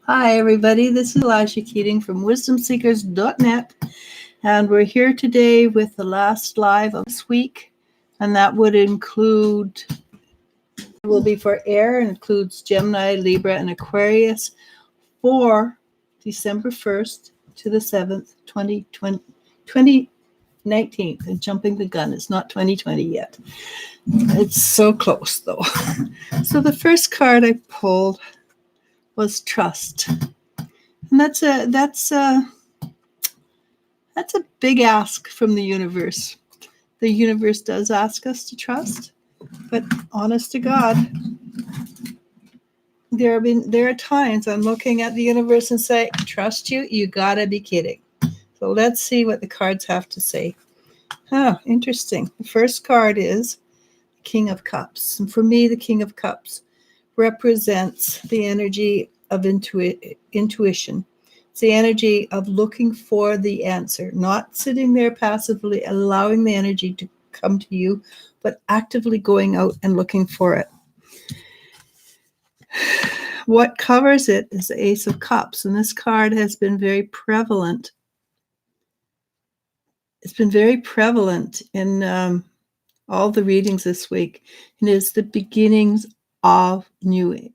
Hi, everybody. This is Eliz-sha from wisdomseekers.net, and we're here today with the last live of this week, and that would include, will be for air, and includes Gemini, Libra, and Aquarius for December 1st to the 7th, 2019. I'm jumping the gun. It's not 2020 yet. It's so close, though. So the first card I pulled was trust. And that's a big ask from the universe. The universe does ask us to trust, but honest to God, there are times I'm looking at the universe and say, trust you? You gotta be kidding. So let's see what the cards have to say. Oh, interesting. The first card is King of Cups. And for me, the King of Cups represents the energy of intuition. It's the energy of looking for the answer, not sitting there passively, allowing the energy to come to you, but actively going out and looking for it. What covers it is the Ace of Cups, and this card has been very prevalent. It's been very prevalent in all the readings this week, and it's the beginnings of new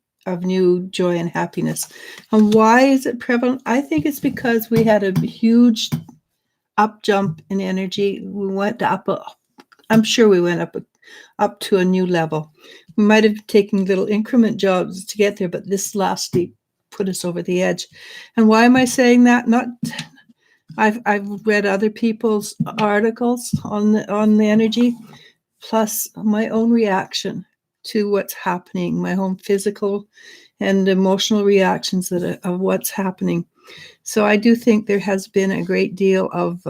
joy and happiness. And why is it prevalent? I think it's because we had a huge up jump in energy. We went up, I'm sure we went up to a new level. We might have taken little increment jobs to get there, but this last leap put us over the edge. And why am I saying that? I've read other people's articles on the energy, plus my own reaction to what's happening, my own physical and emotional reactions of what's happening. So I do think there has been a great deal of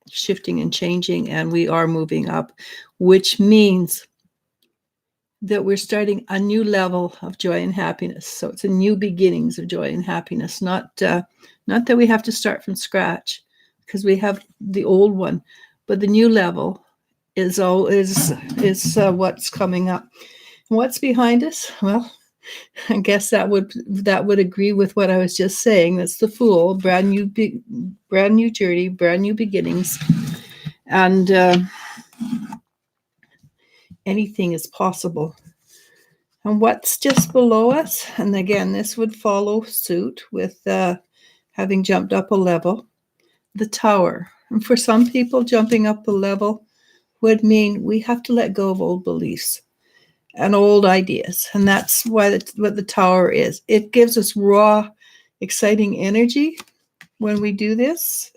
shifting and changing, and we are moving up, which means that we're starting a new level of joy and happiness. So it's a new beginnings of joy and happiness, not that we have to start from scratch, because we have the old one, but the new level is what's coming up. What's behind us? Well, I guess that would agree with what I was just saying. That's the Fool, brand new journey, brand new beginnings, and anything is possible. And what's just below us? And again, this would follow suit with having jumped up a level, the Tower. And for some people, jumping up a level would mean we have to let go of old beliefs and old ideas. And that's what the Tower is. It gives us raw, exciting energy when we do this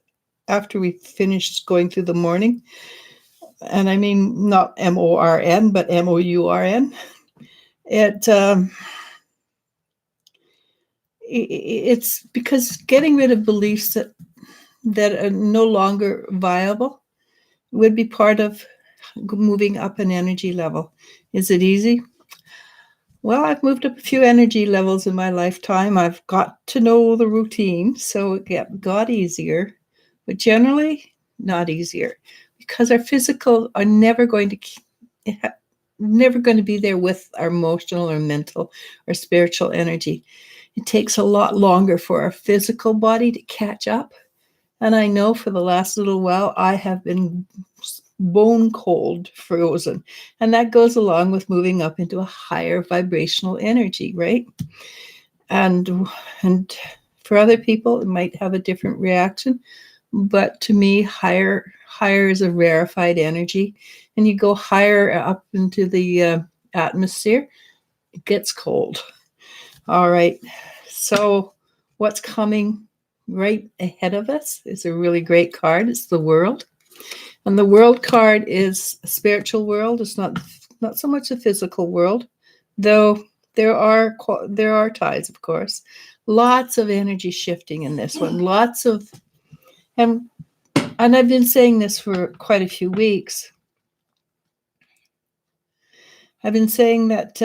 after we finish going through the morning. And I mean not M-O-R-N, but M-O-U-R-N. It's because getting rid of beliefs that are no longer viable would be part of moving up an energy level. Is it easy? Well, I've moved up a few energy levels in my lifetime. I've got to know the routine, so it got easier, but generally not easier, because our physical are never going to be there with our emotional or mental or spiritual energy. It takes a lot longer for our physical body to catch up. And I know for the last little while, I have been bone cold, frozen. And that goes along with moving up into a higher vibrational energy, right? And for other people, it might have a different reaction. But to me, higher is a rarefied energy. And you go higher up into the atmosphere, it gets cold. All right. So what's coming right ahead of us is a really great card. It's the World. And the World card is a spiritual world. It's not so much a physical world, though there are ties, of course. Lots of energy shifting in this one. And I've been saying this for quite a few weeks. I've been saying that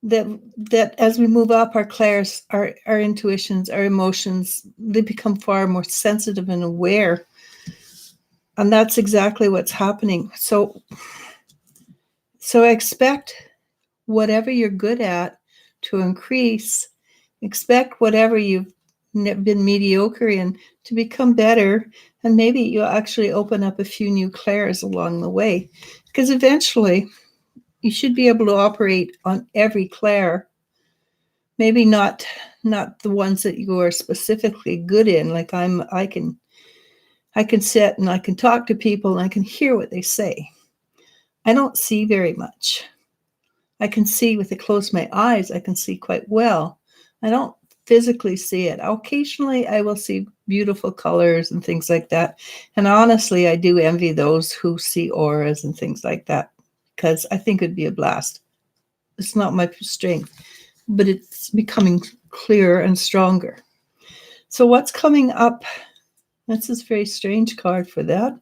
that as we move up, our clairs, our intuitions, our emotions, they become far more sensitive and aware. And that's exactly what's happening. So I expect whatever you're good at to increase. Expect whatever you've been mediocre in to become better, and maybe you'll actually open up a few new clairs along the way, because eventually you should be able to operate on every clair. Maybe not the ones that you are specifically good in. Like I can sit and I can talk to people and I can hear what they say. I don't see very much. I can see with the close my eyes, I can see quite well. I don't physically see it. Occasionally I will see beautiful colors and things like that. And honestly, I do envy those who see auras and things like that, because I think it'd be a blast. It's not my strength, but it's becoming clearer and stronger. So what's coming up? That's a very strange card for that.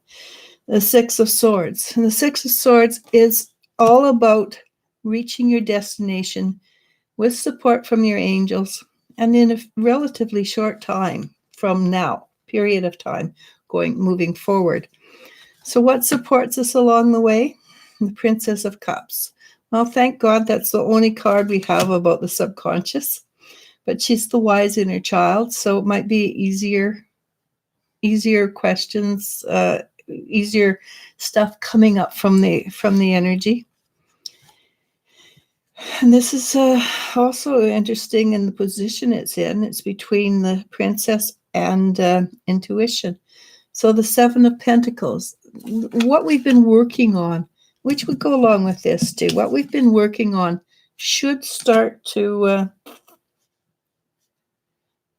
The Six of Swords. And the Six of Swords is all about reaching your destination with support from your angels, and in a relatively short time from now, period of time, moving forward. So what supports us along the way? The Princess of Cups. Well, thank God that's the only card we have about the subconscious, but she's the wise inner child, so it might be easier questions, easier stuff coming up from the energy. And this is also interesting in the position it's in. It's between the princess and intuition. So the Seven of Pentacles, what we've been working on, which would go along with this too, what we've been working on should start to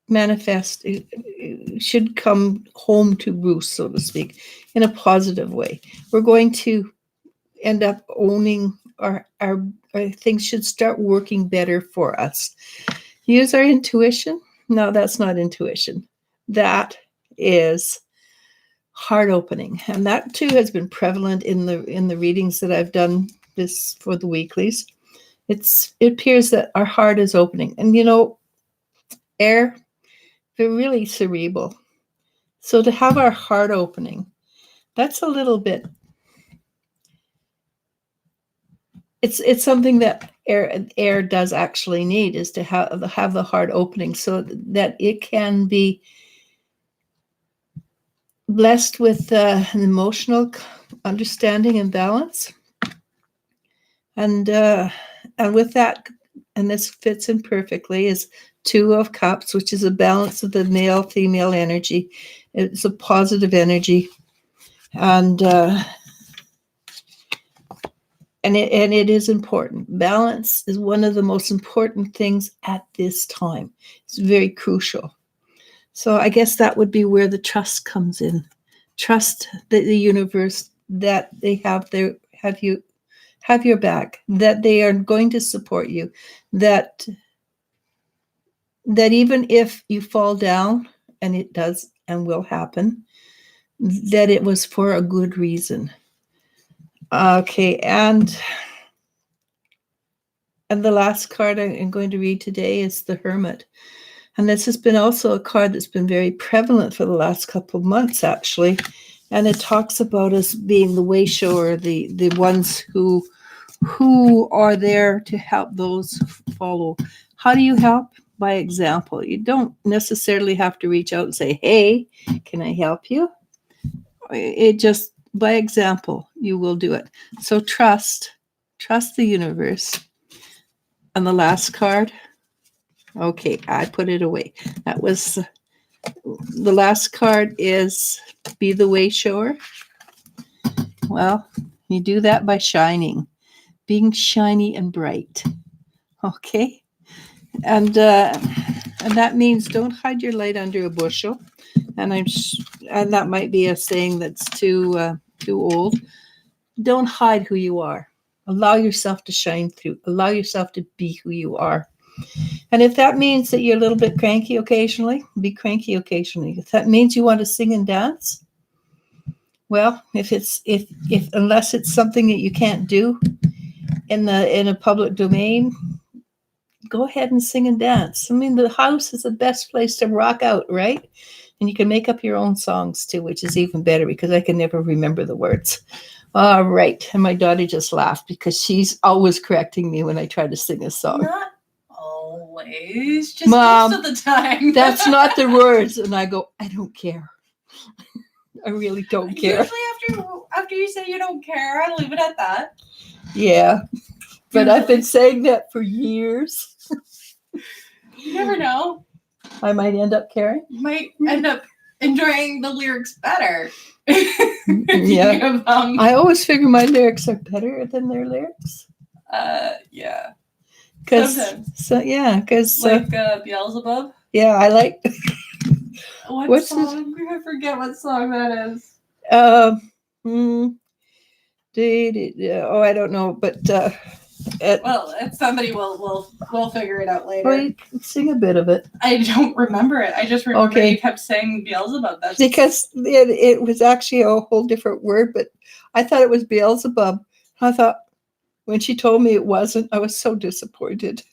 manifest, should come home to roost, so to speak, in a positive way. We're going to end up owning our things should start working better for us. Use our intuition. No, that's not intuition. That is heart opening, and that too has been prevalent in the readings that I've done this for the weeklies. It appears that our heart is opening, and air, they're really cerebral. So to have our heart opening, that's a little bit. It's something that air does actually need, is to have the heart opening so that it can be blessed with an emotional understanding and balance, and with that, and this fits in perfectly, is Two of Cups, which is a balance of the male female energy. It's a positive energy, and it is important. Balance is one of the most important things at this time. It's very crucial. So I guess that would be where the trust comes in. Trust the universe, that they have your back, that they are going to support you, that even if you fall down, and it does and will happen, that it was for a good reason. Okay, and the last card I'm going to read today is the Hermit. And this has been also a card that's been very prevalent for the last couple of months, actually. And it talks about us being the way shower, the ones who are there to help those who follow. How do you help? By example. You don't necessarily have to reach out and say, hey, can I help you? It just, by example, you will do it. So trust the universe. And the last card, okay, I put it away. That was the last card, is be the way shower. Well, you do that by shining, being shiny and bright. Okay, and that means don't hide your light under a bushel. And and that might be a saying that's too old. Don't hide who you are. Allow yourself to shine through. Allow yourself to be who you are. And if that means that you're a little bit cranky occasionally, be cranky occasionally. If that means you want to sing and dance, well, if unless it's something that you can't do in a public domain, go ahead and sing and dance. I mean, the house is the best place to rock out, right? And you can make up your own songs too, which is even better, because I can never remember the words. All right. And my daughter just laughed because she's always correcting me when I try to sing a song. Not always, just Mom, most of the time. That's not the words. And I go, I don't care. I really don't care. Usually after you say you don't care, I leave it at that. Yeah. But I've been saying that for years. You never know. I might end up caring. You might end up enjoying the lyrics better. Yeah. I always figure my lyrics are better than their lyrics. Yeah. Because like Beelzebub. Yeah, I like. What's song? I forget what song that is. I don't know, but it's somebody will figure it out later. Well, you can sing a bit of it. I don't remember it. I just remember you kept saying Beelzebub. That's because it was actually a whole different word, but I thought it was Beelzebub. I thought when she told me it wasn't, I was so disappointed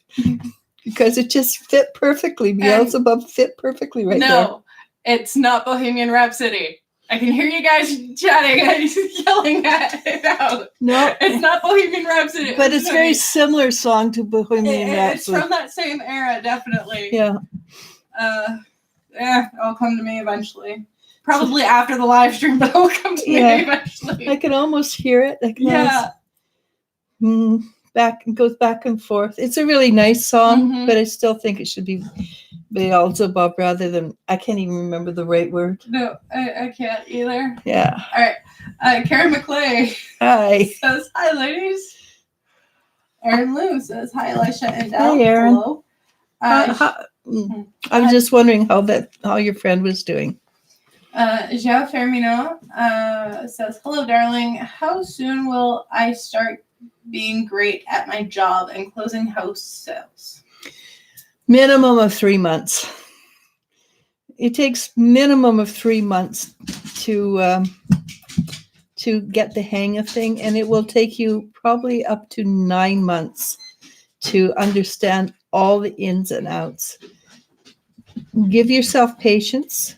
because it just fit perfectly. Beelzebub fit perfectly right there. No, it's not Bohemian Rhapsody. I can hear you guys chatting and yelling at it out. No, it's not Bohemian Rhapsody. But it's a very similar song to Bohemian Rhapsody. It's from that same era, definitely. Yeah. It'll come to me eventually. Probably after the live stream, but it'll come to me eventually. I can almost hear it. It goes back and forth. It's a really nice song, but I still think it should be Beelzebub rather than, I can't even remember the right word. No, I can't either. Yeah. All right. Karen McClay. Hi. Says, hi, ladies. Aaron Lou says, hi, Elisha and Al. Hey, Aaron. Hello. I was just wondering how your friend was doing. Jean Fermino says, hello, darling. How soon will I start being great at my job and closing house sales? Minimum of 3 months. It takes minimum of 3 months to get the hang of thing, and it will take you probably up to 9 months to understand all the ins and outs. Give yourself patience.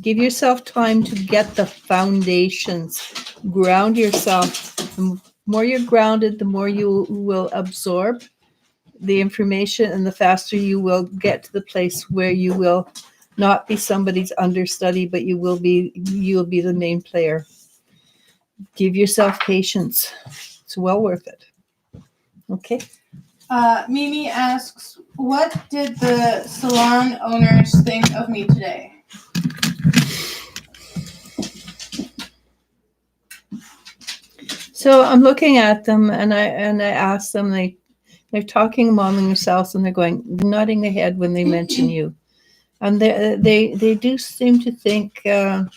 Give yourself time to get the foundations. Ground yourself. The more you're grounded, the more you will absorb the information, and the faster you will get to the place where you will not be somebody's understudy, but you'll be the main player. Give yourself patience. It's well worth it. Okay. Mimi asks, what did the salon owners think of me today? So I'm looking at them, and I asked them, they're talking among themselves, and they're nodding their head when they mention you, and they do seem to think that,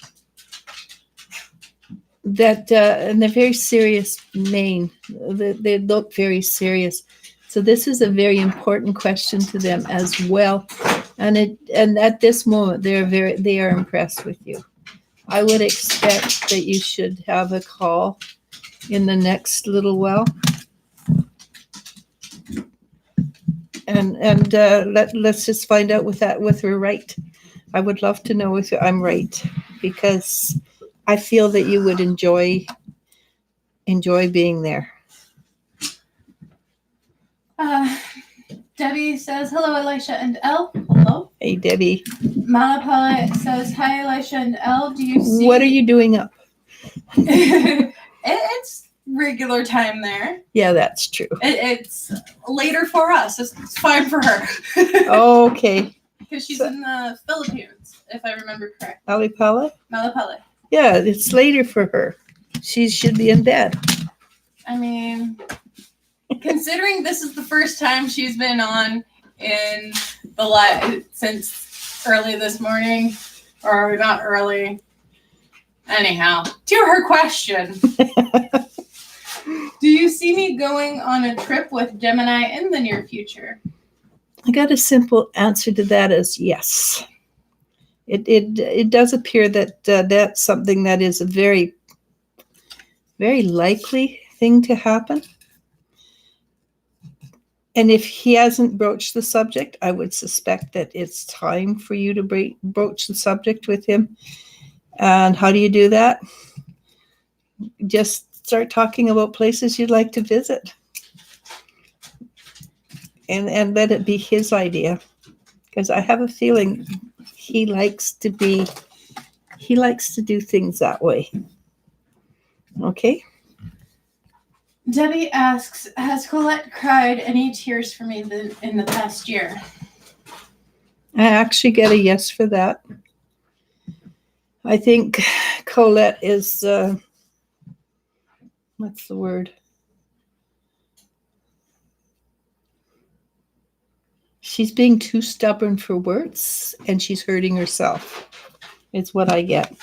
and they're very serious. They look very serious. So this is a very important question to them as well, and at this moment they are impressed with you. I would expect that you should have a call in the next little while. And let's just find out with her right. I would love to know if I'm right, because I feel that you would enjoy being there. Debbie says, hello, Elisha and Elle. Hello. Hey, Debbie. Malapala says, hi, Elisha and Elle. Do you see? What are you doing up? It's regular time there. Yeah, that's true. It's later for us. It's fine for her. Okay. Because she's in the Philippines, if I remember correct. Malapala? Malapala. Yeah, it's later for her. She should be in bed. I mean, considering this is the first time she's been on in the live since early this morning, or not early. Anyhow, to her question. Do you see me going on a trip with Gemini in the near future? I got a simple answer to that as yes. It does appear that that's something that is a very, very likely thing to happen. And if he hasn't broached the subject, I would suspect that it's time for you to broach the subject with him. And how do you do that? Just start talking about places you'd like to visit. and let it be his idea, because I have a feeling he likes to do things that way. Okay. Debbie asks, has Colette cried any tears for me in the past year? I actually get a yes for that. I think Colette is, what's the word? She's being too stubborn for words, and she's hurting herself. It's what I get.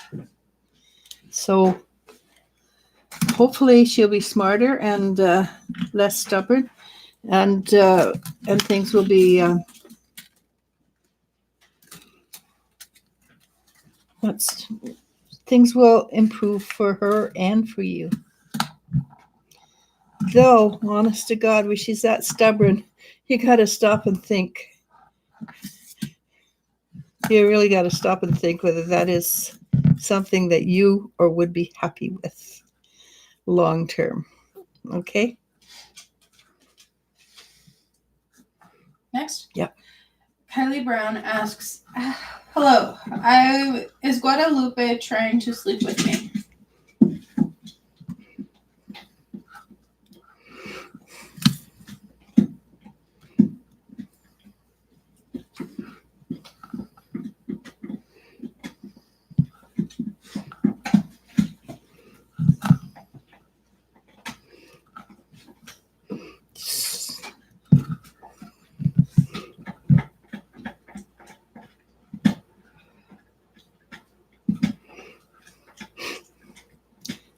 So hopefully she'll be smarter and less stubborn, and things will be things will improve for her and for you. Though, honest to God, when she's that stubborn, you got to stop and think. You really got to stop and think whether that is something that you or would be happy with long term. Okay? Next? Yep. Kylie Brown asks, hello, is Guadalupe trying to sleep with me?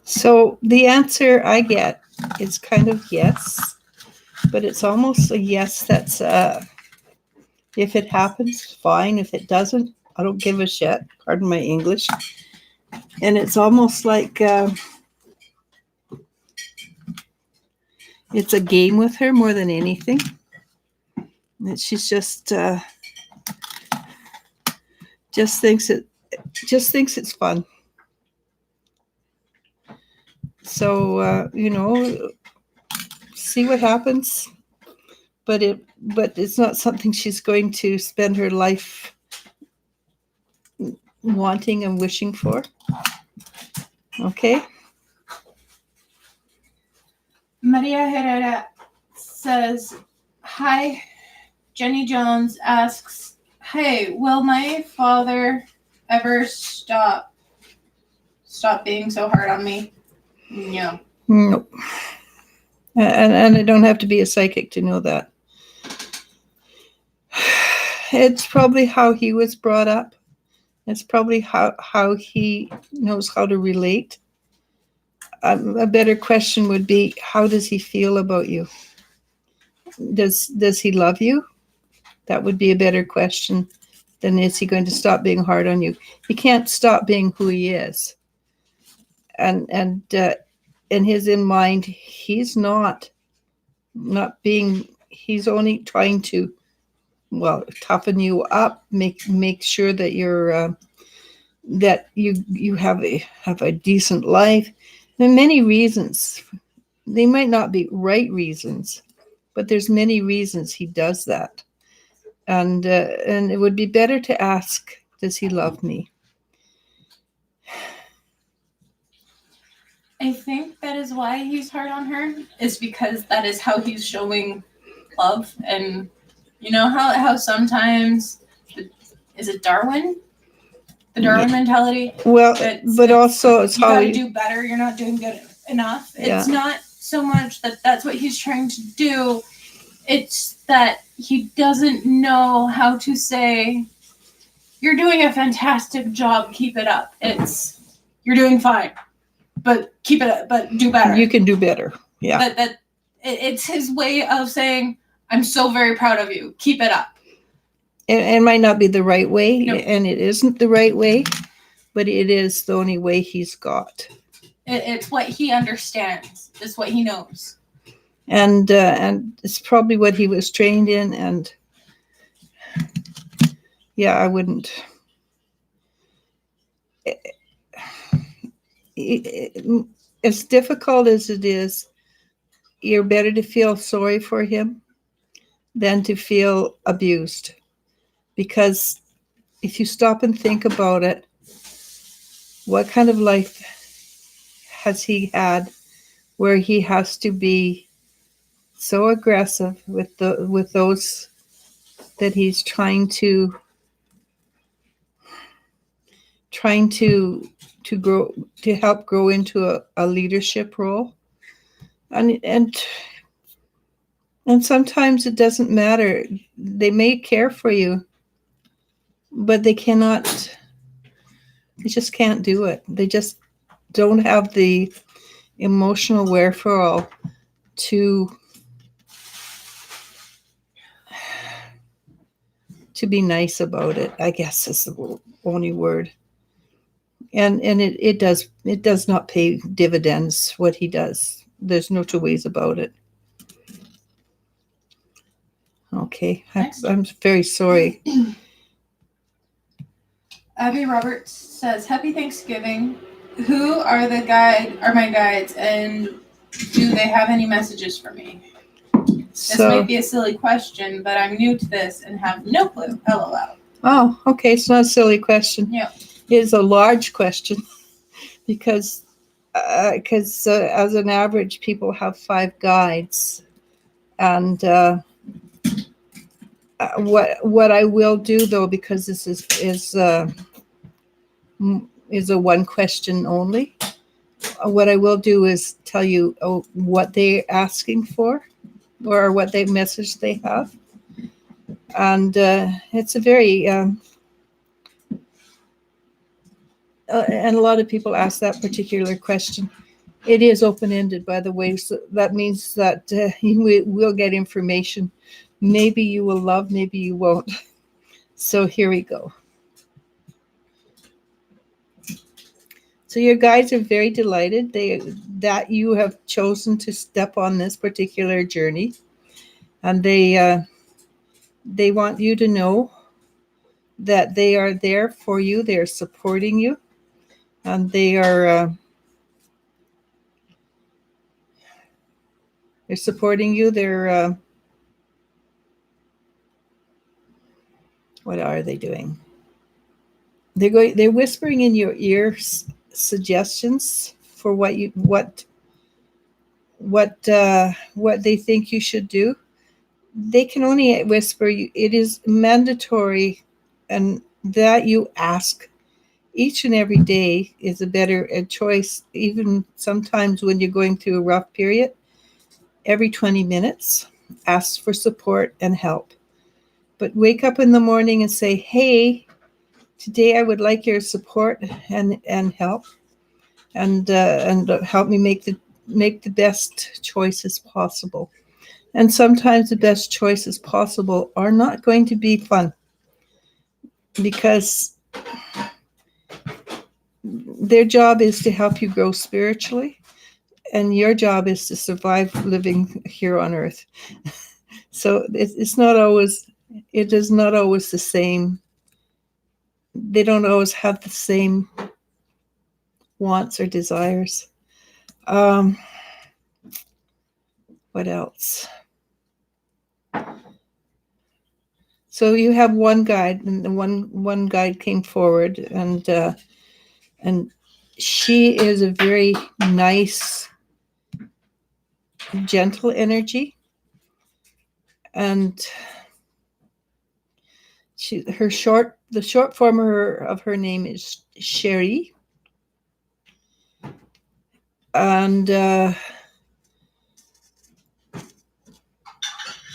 So the answer I get is kind of yes, but it's almost a yes that's, if it happens, fine. If it doesn't, I don't give a shit. Pardon my English. And it's almost like it's a game with her more than anything. And she's just thinks it's fun. So see what happens. But it's not something she's going to spend her life wanting and wishing for. Okay. Maria Herrera says, hi. Jenny Jones asks, hey, will my father ever stop being so hard on me? No. Nope. And I don't have to be a psychic to know that. It's probably how he was brought up. It's probably how he knows how to relate. A better question would be, how does he feel about you? Does he love you? That would be a better question than, is he going to stop being hard on you? He can't stop being who he is. And in his mind, he's not being, he's only trying to, toughen you up, make sure that you're that you have a decent life. There are many reasons. They might not be right reasons, but there's many reasons he does that. And it would be better to ask, does he love me? I think that is why he's hard on her, is because that is how he's showing love. And you know how sometimes, is it Darwin? The Darwin mentality? Well, but also it's you how gotta do better, you're not doing good enough. It's not so much that that's what he's trying to do. It's that he doesn't know how to say, you're doing a fantastic job, keep it up. It's, you're doing fine, but keep it up, but do better. You can do better. Yeah. It's his way of saying, I'm so very proud of you, keep it up. It might not be the right way, No. And it isn't the right way, but it is the only way he's got. It's what he understands. It's what he knows. And it's probably what he was trained in. And yeah, I wouldn't. As difficult as it is, you're better to feel sorry for him than to feel abused. Because if you stop and think about it, what kind of life has he had where he has to be so aggressive with those that he's trying to grow, to help grow into a leadership role? And sometimes it doesn't matter. They may care for you, but they just can't do it. They just don't have the emotional wherewithal to be nice about it, I guess is the only word. And it does not pay dividends what he does. There's no two ways about it. Okay. I'm very sorry. Abby Roberts says, "Happy Thanksgiving. Who are my guides, and do they have any messages for me?" This might be a silly question, but I'm new to this and have no clue. LOL. Oh, okay. It's not a silly question. Yeah. It is a large question because as an average, people have 5 guides. And what I will do, though, because this is a one question only, what I will do is tell you what they're asking for, or what they message they have. And it's a very and a lot of people ask that particular question. It is open-ended, by the way, so that means that you will get information. Maybe you will love, maybe you won't. So here we go. So your guides are very delighted that you have chosen to step on this particular journey, and they want you to know that they are there for you. They are supporting you, and they're supporting you. What are they doing? They're whispering in your ear suggestions for what they think you should do. They can only whisper. It is mandatory, and that you ask each and every day is a better choice. Even sometimes when you're going through a rough period, every 20 minutes, ask for support and help. But wake up in the morning and say, "Hey, today I would like your support and help, and help me make the best choices possible." And sometimes the best choices possible are not going to be fun, because their job is to help you grow spiritually, and your job is to survive living here on earth. So it is not always the same. They don't always have the same wants or desires. What else? So you have one guide, and the one guide came forward, and she is a very nice, gentle energy, and the short form of her name is Sherry, and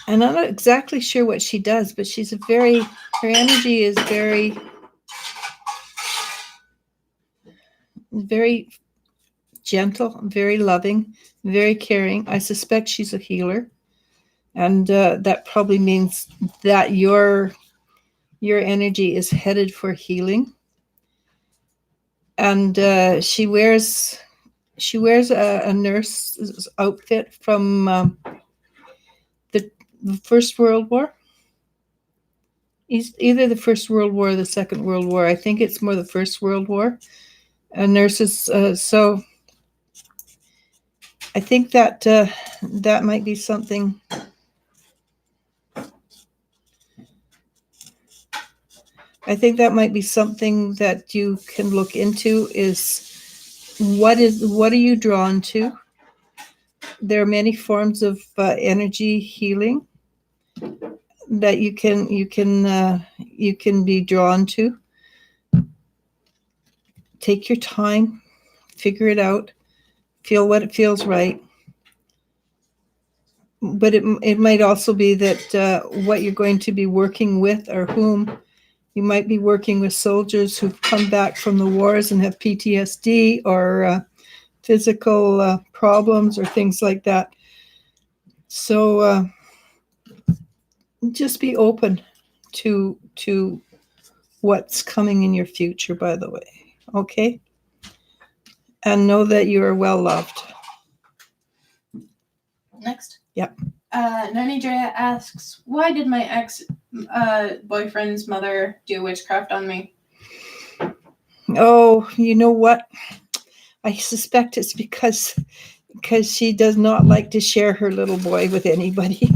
I'm not exactly sure what she does, but her energy is very, very gentle, very loving, very caring. I suspect she's a healer, and that probably means that your energy is headed for healing. And she wears a nurse's outfit from the First World War. Either the First World War or the Second World War. I think it's more the First World War. Nurses. So I think that that might be something I think that might be something that you can look into is what are you drawn to? There are many forms of energy healing that you can be drawn to. Take your time, figure it out, feel what it feels right. But it might also be that what you're going to be working with or whom. You might be working with soldiers who've come back from the wars and have PTSD or physical problems or things like that. So just be open to what's coming in your future, by the way. Okay? And know that you are well loved. Next. Yep. Nani Drea asks, why did my ex boyfriend's mother do witchcraft on me? Oh, you know what? I suspect it's because she does not like to share her little boy with anybody.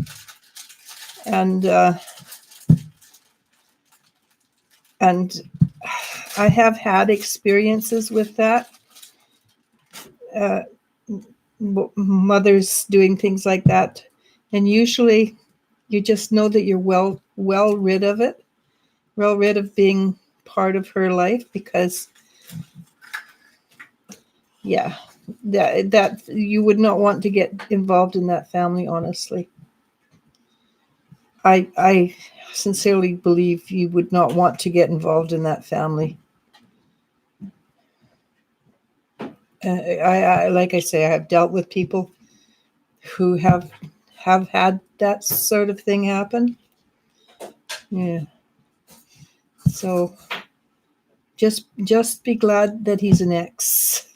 And I have had experiences with that. Mothers doing things like that. And usually you just know that you're well rid of it, well rid of being part of her life, because that you would not want to get involved in that family, honestly. I sincerely believe you would not want to get involved in that family. I like I say, I have dealt with people who have had that sort of thing happen. Yeah. So just be glad that he's an ex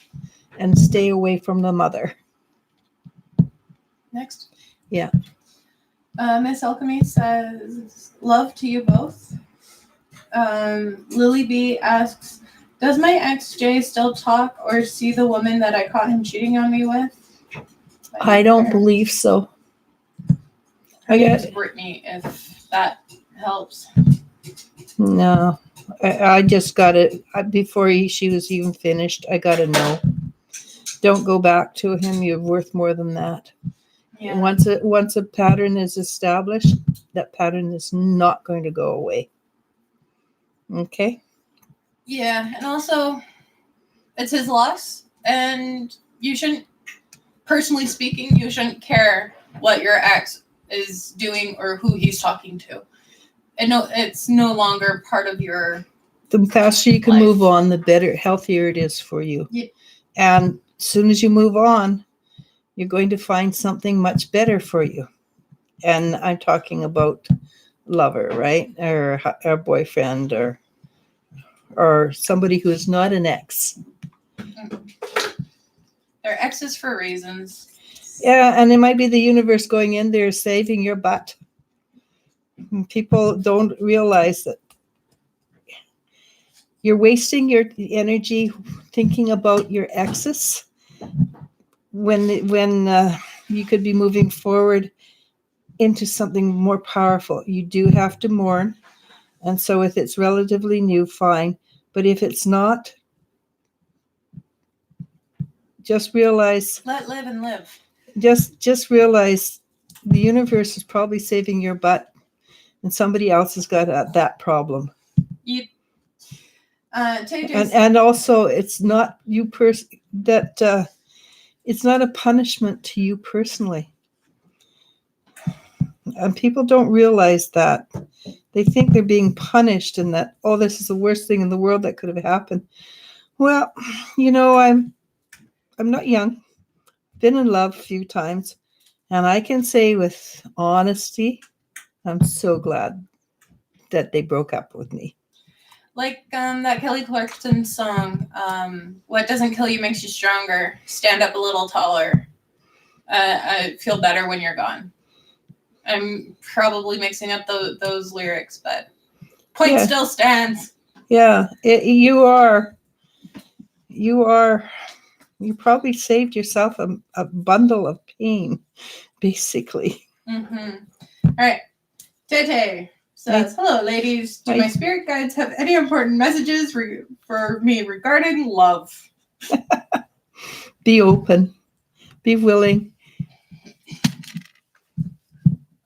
and stay away from the mother. Next. Yeah. Miss Alchemy says, love to you both. Lily B asks, does my ex Jay still talk or see the woman that I caught him cheating on me with? I don't believe so. Her name is Brittany, if that helps. No, I just got it before she was even finished. I got to know. Don't go back to him. You're worth more than that. Yeah. Once a pattern is established, that pattern is not going to go away. Okay? Yeah, and also, it's his loss, and you shouldn't, personally speaking, you shouldn't care what your ex is doing or who he's talking to. And no, it's no longer part of your The faster you can move on, the better, healthier it is for you. Yeah. And as soon as you move on, you're going to find something much better for you. And I'm talking about lover, right? Or a boyfriend or somebody who is not an ex. They're exes for reasons. Yeah, and it might be the universe going in there saving your butt. People don't realize that you're wasting your energy thinking about your exes when you could be moving forward into something more powerful. You do have to mourn, and so if it's relatively new, fine. But if it's not, just realize. Let live and live. Just realize the universe is probably saving your butt, and somebody else has got that problem. Yep. And also, it's not you it's not a punishment to you personally. And people don't realize that. They think they're being punished and that, oh, this is the worst thing in the world that could have happened. Well, I'm not young. Been in love a few times. And I can say with honesty, I'm so glad that they broke up with me. Like that Kelly Clarkson song, what doesn't kill you makes you stronger. Stand up a little taller. I feel better when you're gone. I'm probably mixing up those lyrics, but point still stands. Yeah, you probably saved yourself a bundle of pain, basically. Mm-hmm. All right. Tete says, hello, ladies. Do Hi. my spirit guides have any important messages for me regarding love? Be open, be willing,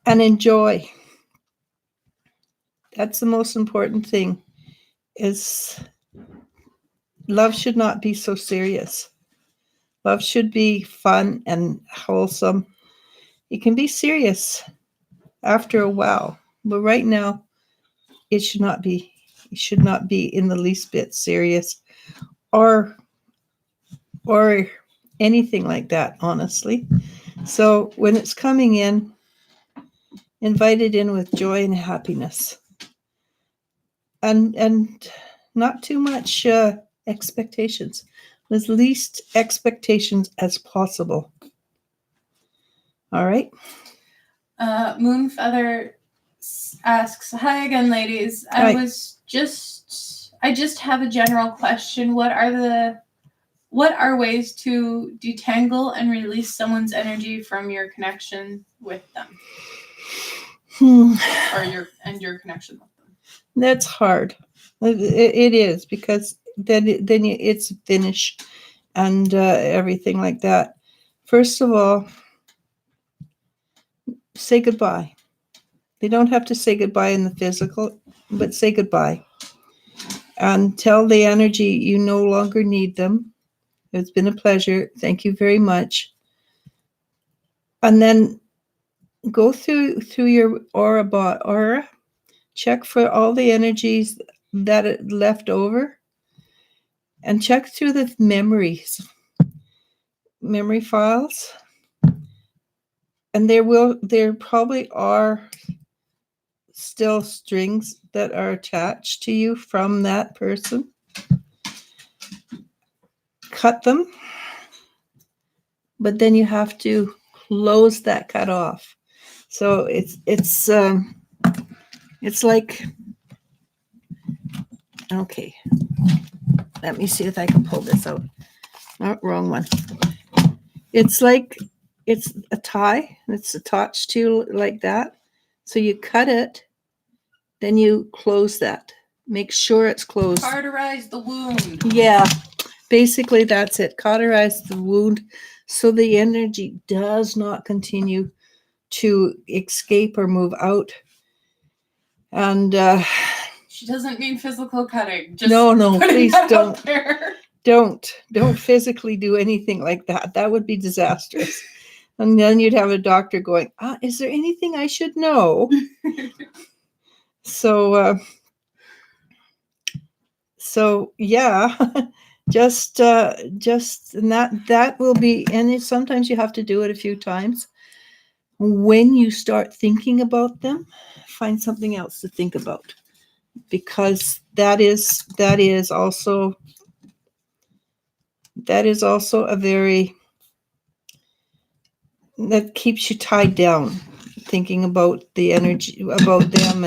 and enjoy. That's the most important thing, is love should not be so serious. Love should be fun and wholesome. It can be serious after a while, but right now it should not be. It should not be in the least bit serious or anything like that, honestly. So when it's coming in, invite it in with joy and happiness, and not too much expectations, as least expectations as possible. All right. Moonfeather asks, hi again, ladies. Hi. I just have a general question. What are ways to detangle and release someone's energy from your connection with them? Or your connection with them? That's hard. It is, because then it's finished and everything like that. First of all, say goodbye. They don't have to say goodbye in the physical, but say goodbye. And tell the energy you no longer need them. It's been a pleasure. Thank you very much. And then go through your aura, check for all the energies that are left over, and check through the memory files. And there probably are still strings that are attached to you from that person. Cut them, but then you have to close that cut off. So it's like, okay, let me see if I can pull this out. Oh, wrong one. It's like it's a tie, and it's attached to like that. So you cut it, then you close that. Make sure it's closed. Cauterize the wound. Yeah, basically that's it. Cauterize the wound so the energy does not continue to escape or move out. And she doesn't mean physical cutting. Just no, please don't. Don't physically do anything like that. That would be disastrous. And then you'd have a doctor going, is there anything I should know? So yeah, just and that will be, and sometimes you have to do it a few times. When you start thinking about them, find something else to think about, because that is also a very, that keeps you tied down, thinking about the energy, about them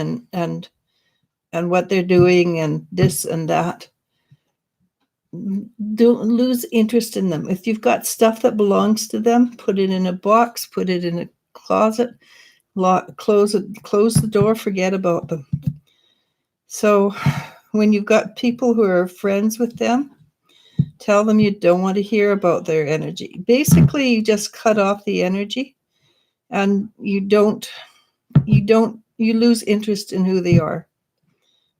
and what they're doing and this and that. Don't lose interest in them. If you've got stuff that belongs to them, put it in a box, put it in a closet, close the door, forget about them. So when you've got people who are friends with them, tell them you don't want to hear about their energy. Basically, you just cut off the energy, and you lose interest in who they are,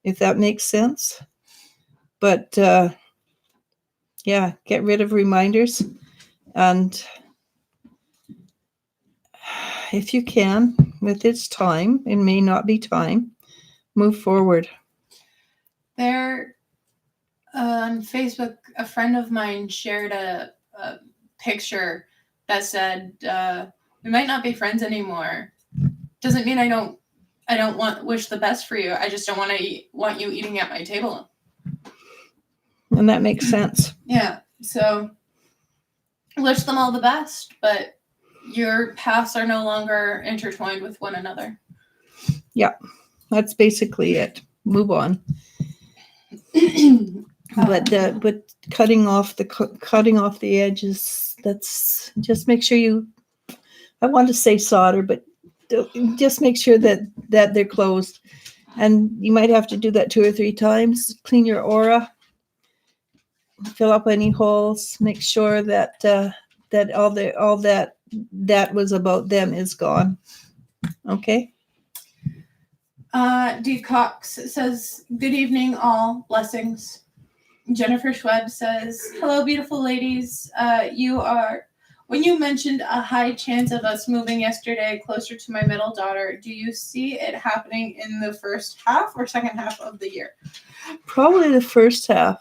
if that makes sense. But yeah, get rid of reminders, and if you can, with its time, it may not be time, move forward. There, on Facebook, a friend of mine shared a picture that said, "We might not be friends anymore. Doesn't mean I don't wish the best for you. I just don't want you eating at my table." And that makes sense. Yeah. So, wish them all the best, but your paths are no longer intertwined with one another. Yeah, that's basically it. Move on. But cutting off the edges, that's just make sure you, I want to say solder, but just make sure that they're closed, And you might have to do that 2 or 3 times. Clean your aura, fill up any holes, make sure that that all that was about them is gone. Okay. D. Cox says, "Good evening, all. Blessings." Jennifer Schweb says, "Hello, beautiful ladies. When you mentioned a high chance of us moving yesterday closer to my middle daughter, do you see it happening in the first half or second half of the year?" Probably the first half.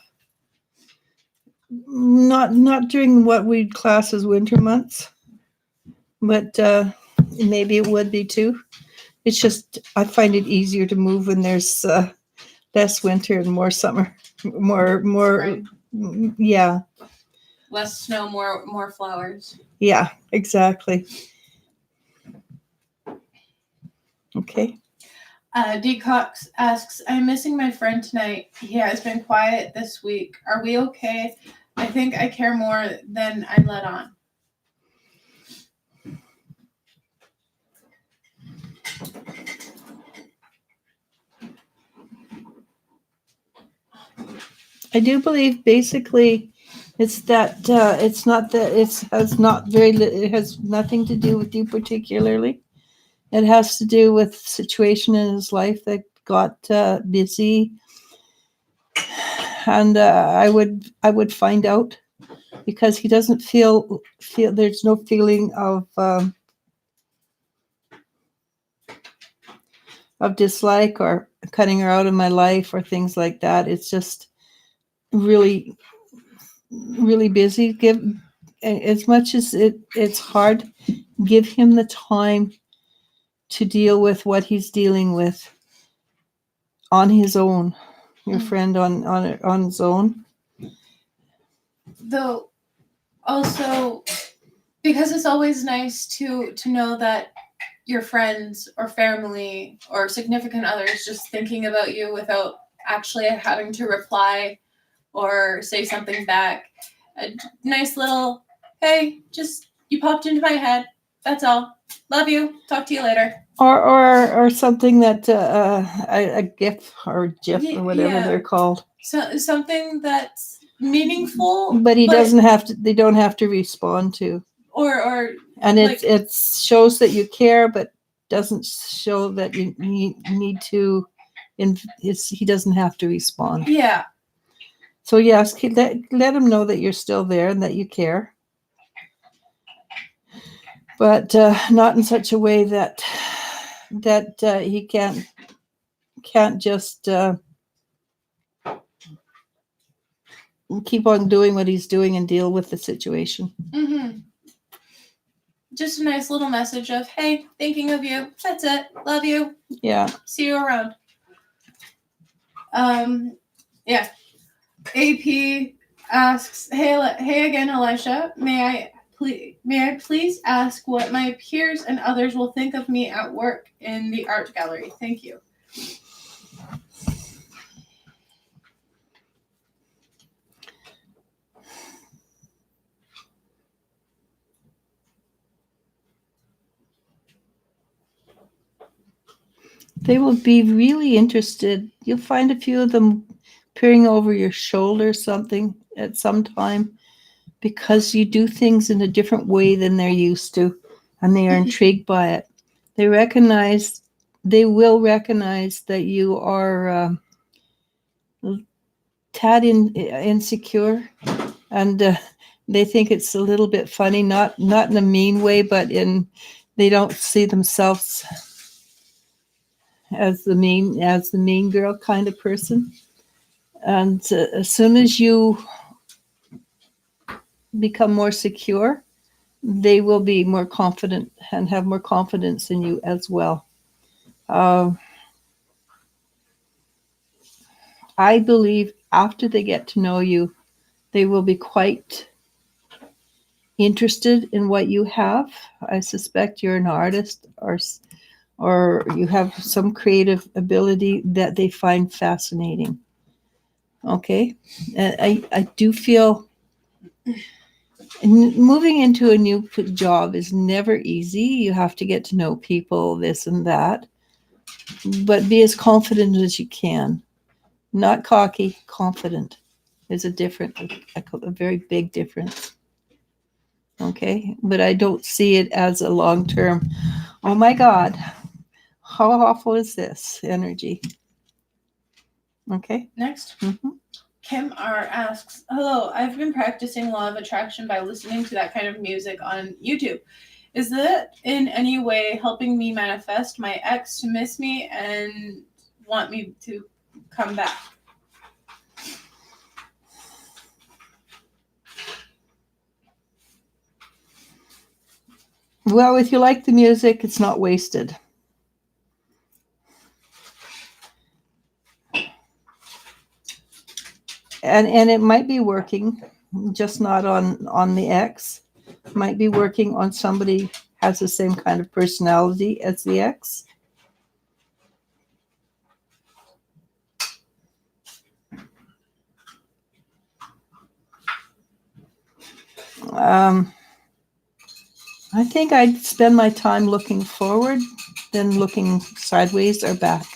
Not during what we'd class as winter months, but maybe it would be too. It's just I find it easier to move when there's less winter and more summer, more Spring. Yeah, Less snow, more flowers. yeah, exactly. Okay. D. Cox asks, "I'm missing my friend tonight. He has been quiet this week. Are we okay? I think I care more than I'm let on." I do believe basically it's that it's not that it has nothing to do with you particularly. It has to do with situation in his life that got busy, and I would find out because he doesn't feel there's no feeling of dislike or cutting her out of my life or things like that. It's just really really busy. Give as much as it's hard, give him the time to deal with what he's dealing with on his own. Your friend on his own. Though, also, because it's always nice to know that your friends or family or significant others just thinking about you without actually having to reply or say something back. A nice little, "Hey, just you popped into my head. That's all. Love you. Talk to you later." Or something that a GIF or GIF or whatever they're called. So something that's meaningful, but he doesn't have to. They don't have to respond to. Or and it shows that you care, but doesn't show that you need to. He doesn't have to respond. Yeah. So yes, let him know that you're still there and that you care, but not in such a way that he can't just keep on doing what he's doing and deal with the situation. Mm-hmm. Just a nice little message of, "Hey, thinking of you. That's it. Love you. Yeah. See you around." Yeah. AP asks, hey again, Eliz-sha. May I please ask what my peers and others will think of me at work in the art gallery? Thank you." They will be really interested. You'll find a few of them peering over your shoulder something at some time because you do things in a different way than they're used to, and they are intrigued by it. They will recognize that you are tad insecure, and they think it's a little bit funny, not in a mean way, but they don't see themselves as the mean girl kind of person. And as soon as you become more secure, they will be more confident and have more confidence in you as well. I believe after they get to know you, they will be quite interested in what you have. I suspect you're an artist or you have some creative ability that they find fascinating. Okay? I do feel moving into a new job is never easy. You have to get to know people, this and that. but be as confident as you can. Not cocky, confident. There's a very big difference. Okay, but I don't see it as a long-term, oh my God, how awful is this energy? Okay. Next. Mm-hmm. Kim R asks, hello, I've been practicing law of attraction by listening to that kind of music on YouTube. Is that in any way helping me manifest my ex to miss me and want me to come back? Well, if you like the music, it's not wasted. And it might be working, just not on the ex. It might be working on somebody has the same kind of personality as the ex. I think I'd spend my time looking forward than looking sideways or back.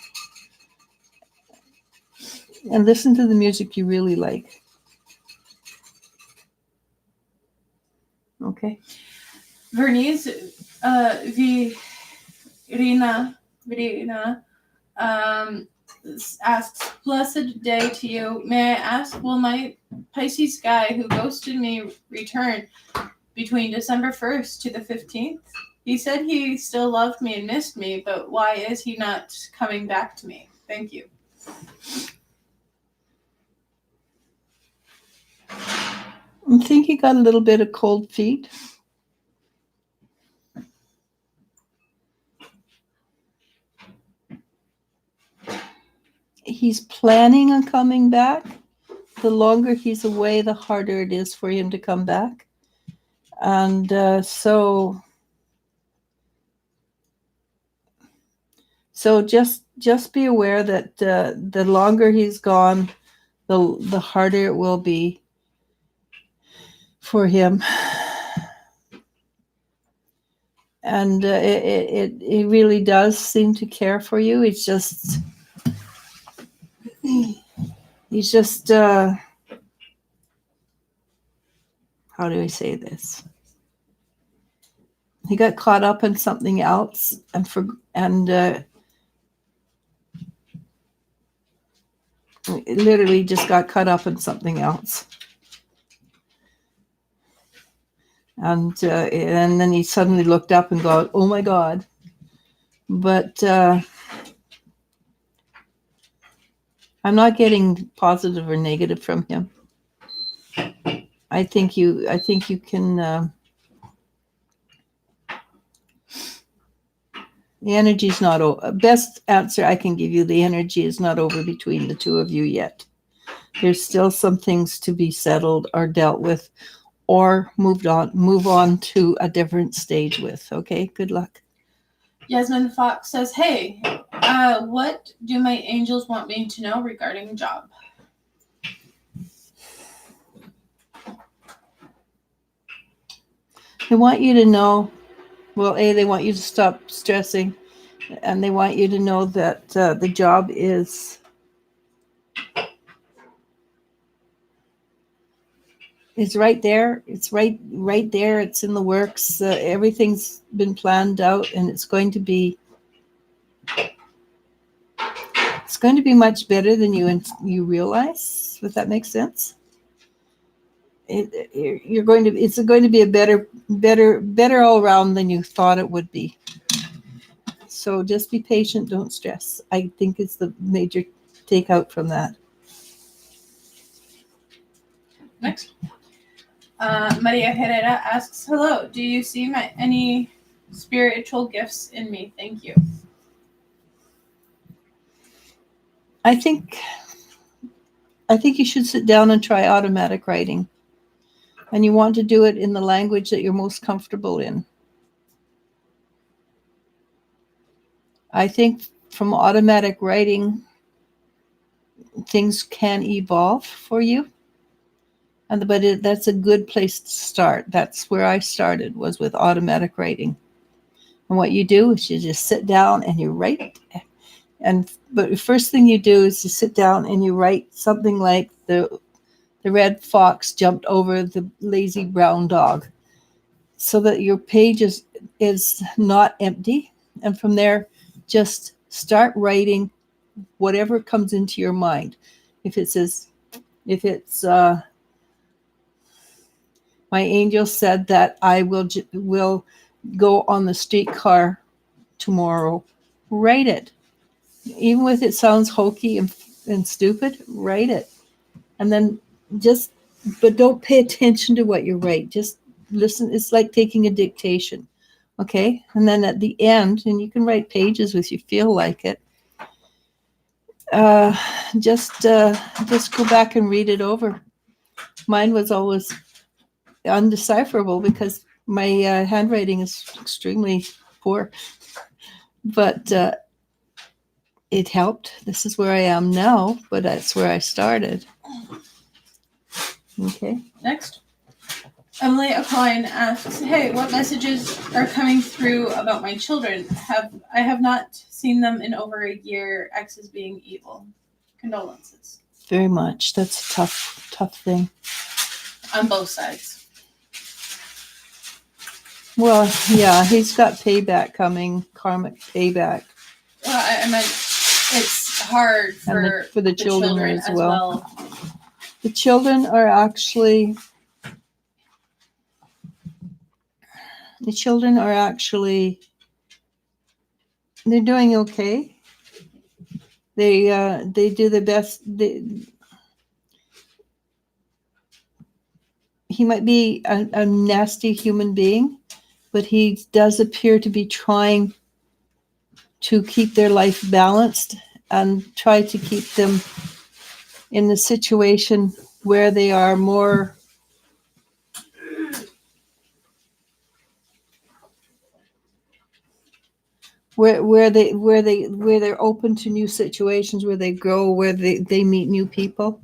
And listen to the music you really like. Okay. Vernice Virina asks, blessed day to you. May I ask, will my Pisces guy who ghosted me return between December 1st to the 15th? He said he still loved me and missed me, but why is he not coming back to me? Thank you. I think he got a little bit of cold feet. He's planning on coming back. The longer he's away, the harder it is for him to come back. And so just be aware that the longer he's gone, the harder it will be for him. And it really does seem to care for you. It's just he's just how do I say this? He got caught up in something else literally just got caught up in something else. And then he suddenly looked up and go, oh my God. But I'm not getting positive or negative from him. I think you can. The energy is not over. Best answer I can give you, the energy is not over between the two of you yet. There's still some things to be settled or dealt with or move on to a different stage with. Okay, good luck. Yasmin Fox says, hey, what do my angels want me to know regarding job? They want you to know, well, they want you to stop stressing, and they want you to know that the job is right there. It's right there. It's in the works. Everything's been planned out, and it's going to be much better than you realize. If that makes sense. It's going to be a better all around than you thought it would be. So just be patient, don't stress. I think it's the major takeout from that. Next. Maria Herrera asks, hello, do you see any spiritual gifts in me? Thank you. I think you should sit down and try automatic writing. And you want to do it in the language that you're most comfortable in. I think from automatic writing, things can evolve for you. But that's a good place to start. That's where I started, was with automatic writing. And what you do is you just sit down and you write. But the first thing you do is you sit down and you write something like the red fox jumped over the lazy brown dog, so that your page is not empty. And from there, just start writing whatever comes into your mind. If it's my angel said that I will go on the streetcar tomorrow, write it. Even if it sounds hokey and stupid, write it. And then but don't pay attention to what you write. Just listen. It's like taking a dictation. Okay. And then at the end, and you can write pages if you feel like it. Just go back and read it over. Mine was always undecipherable because my handwriting is extremely poor, but it helped. This is where I am now, but that's where I started. Okay. Next. Emily Acoin asks, hey, what messages are coming through about my children? I have not seen them in over a year. X is being evil. Condolences. Very much. That's a tough thing. On both sides. Well, yeah, he's got payback coming, karmic payback. Well, I meant it's hard for the children as well. The children are actually they're doing okay. They do the best. He might be a nasty human being, but he does appear to be trying to keep their life balanced and try to keep them in the situation where they are more where they're open to new situations, where they grow, where they meet new people.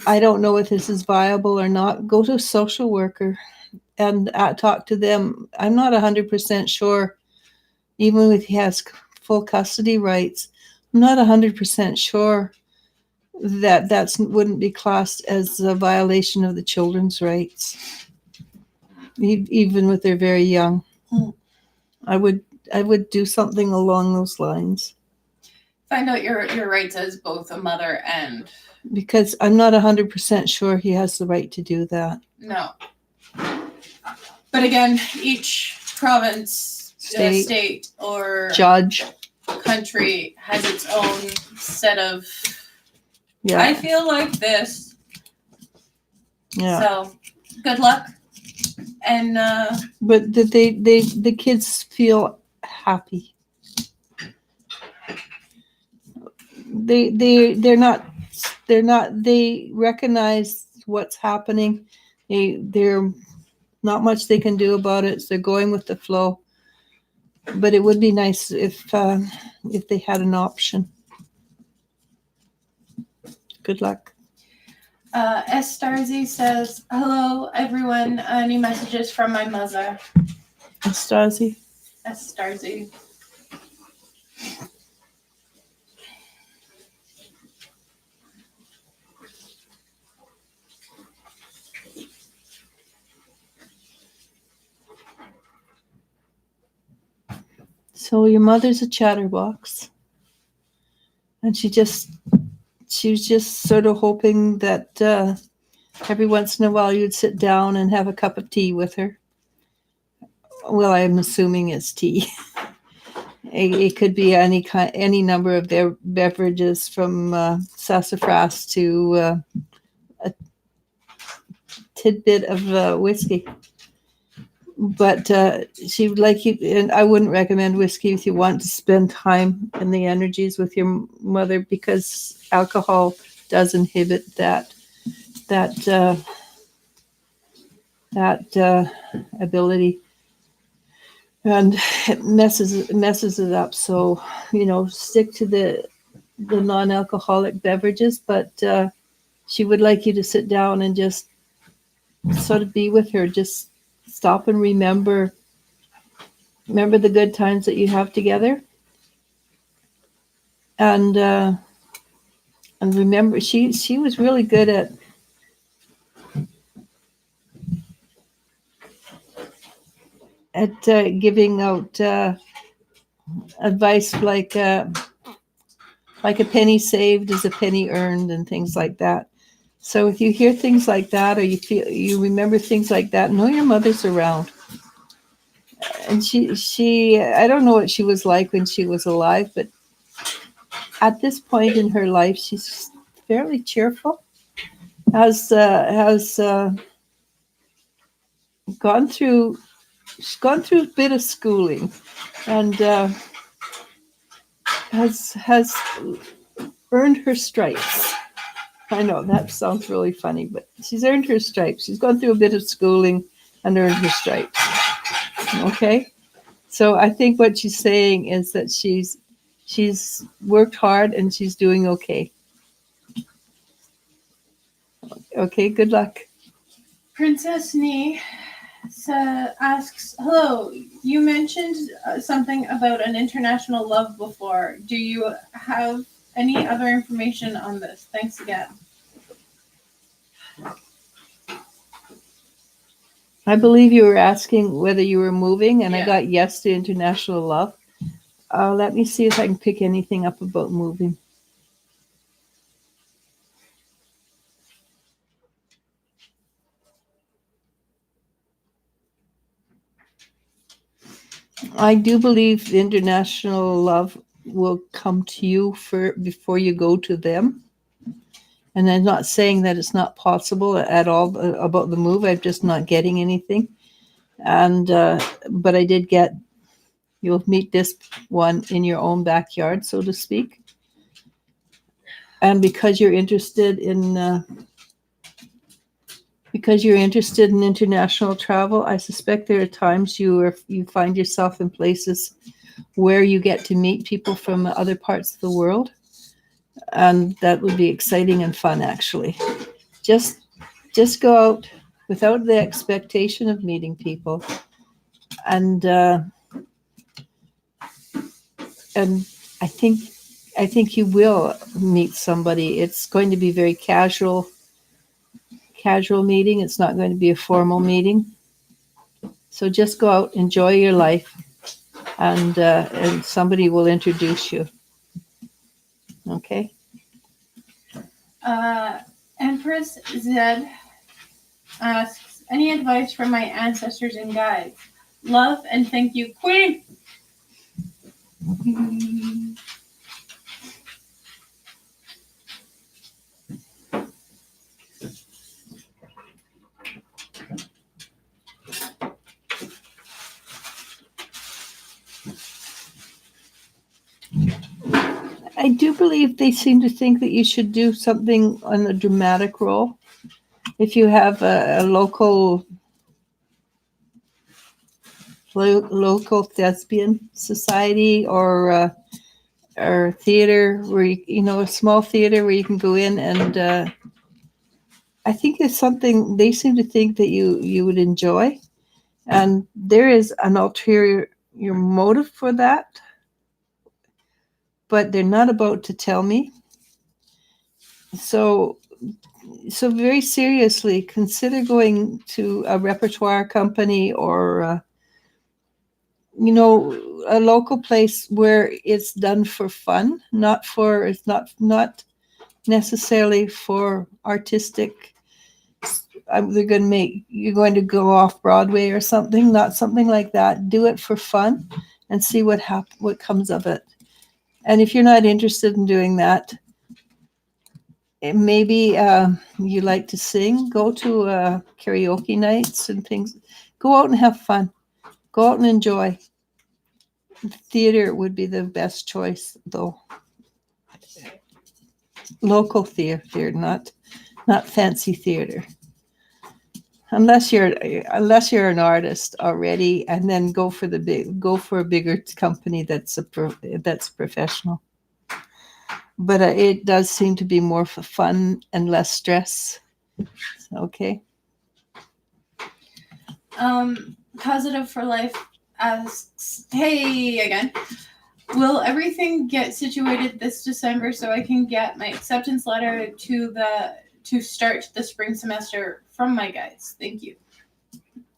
I don't know if this is viable or not. Go to a social worker and talk to them. I'm not 100% sure, even if he has full custody rights, I'm not 100% sure that wouldn't be classed as a violation of the children's rights, even with they're very young. I would do something along those lines. Find out your rights as both a mother and... Because I'm not 100% sure he has the right to do that. No. But again, each province, state or judge, country has its own set of... Yeah. I feel like this. Yeah. So, good luck. And but the kids feel happy. They're not. They recognize what's happening. They're not much they can do about it. So they're going with the flow. But it would be nice if they had an option. Good luck. S. Starzy says, hello, everyone. Any messages from my mother? S. Starzy? S. Starzy. So your mother's a chatterbox. And she was just sort of hoping that every once in a while you'd sit down and have a cup of tea with her. Well, I'm assuming it's tea. It could be any number of their beverages, from sassafras to a tidbit of whiskey. But she would like you, and I wouldn't recommend whiskey if you want to spend time and the energies with your mother, because alcohol does inhibit that ability, and it messes it up. So stick to the non-alcoholic beverages. But she would like you to sit down and just sort of be with her. Just stop and remember the good times that you have together. And remember, she was really good at giving out advice like a penny saved is a penny earned and things like that. So if you hear things like that, or you remember things like that, know your mother's around. And she I don't know what she was like when she was alive, but at this point in her life, she's fairly cheerful. Has gone through she's gone through a bit of schooling, and has earned her stripes. I know that sounds really funny, but she's earned her stripes. She's gone through a bit of schooling and earned her stripes. Okay, so I think what she's saying is that she's worked hard and she's doing okay. Okay, good luck. Princess Nee asks, hello, you mentioned something about an international love before. Do you have any other information on this? Thanks again. I believe you were asking whether you were moving, and Yeah. I got yes to international love. Let me see if I can pick anything up about moving. I do believe the international love will come to you before you go to them. And I'm not saying that it's not possible at all about the move. I'm just not getting anything. And but I did get, you'll meet this one in your own backyard, so to speak. And because you're interested in international travel, I suspect there are times you find yourself in places where you get to meet people from other parts of the world, and that would be exciting and fun. Actually, just go out without the expectation of meeting people, and I think you will meet somebody. It's going to be very casual meeting. It's not going to be a formal meeting. So just go out, enjoy your life, and somebody will introduce you. Okay. Empress Zed asks, any advice from my ancestors and guides? Love and thank you, Queen. I do believe they seem to think that you should do something on a dramatic role. If you have a local thespian society or theater where a small theater where you can go in, and I think it's something they seem to think that you would enjoy, and there is an ulterior motive for that, but they're not about to tell me. So very seriously, consider going to a repertoire company or a local place where it's done for fun, it's not necessarily for artistic. You're going to go off Broadway or something, not something like that. Do it for fun and see what comes of it. And if you're not interested in doing that, maybe you like to sing, go to karaoke nights and things. Go out and have fun. Go out and enjoy. Theater would be the best choice, though. Local theater, not fancy theater. Unless you're an artist already, and then go for a bigger company that's professional. But it does seem to be more for fun and less stress. Okay. Positive for Life asks, hey again. Will everything get situated this December so I can get my acceptance letter to start the spring semester from my guides? Thank you.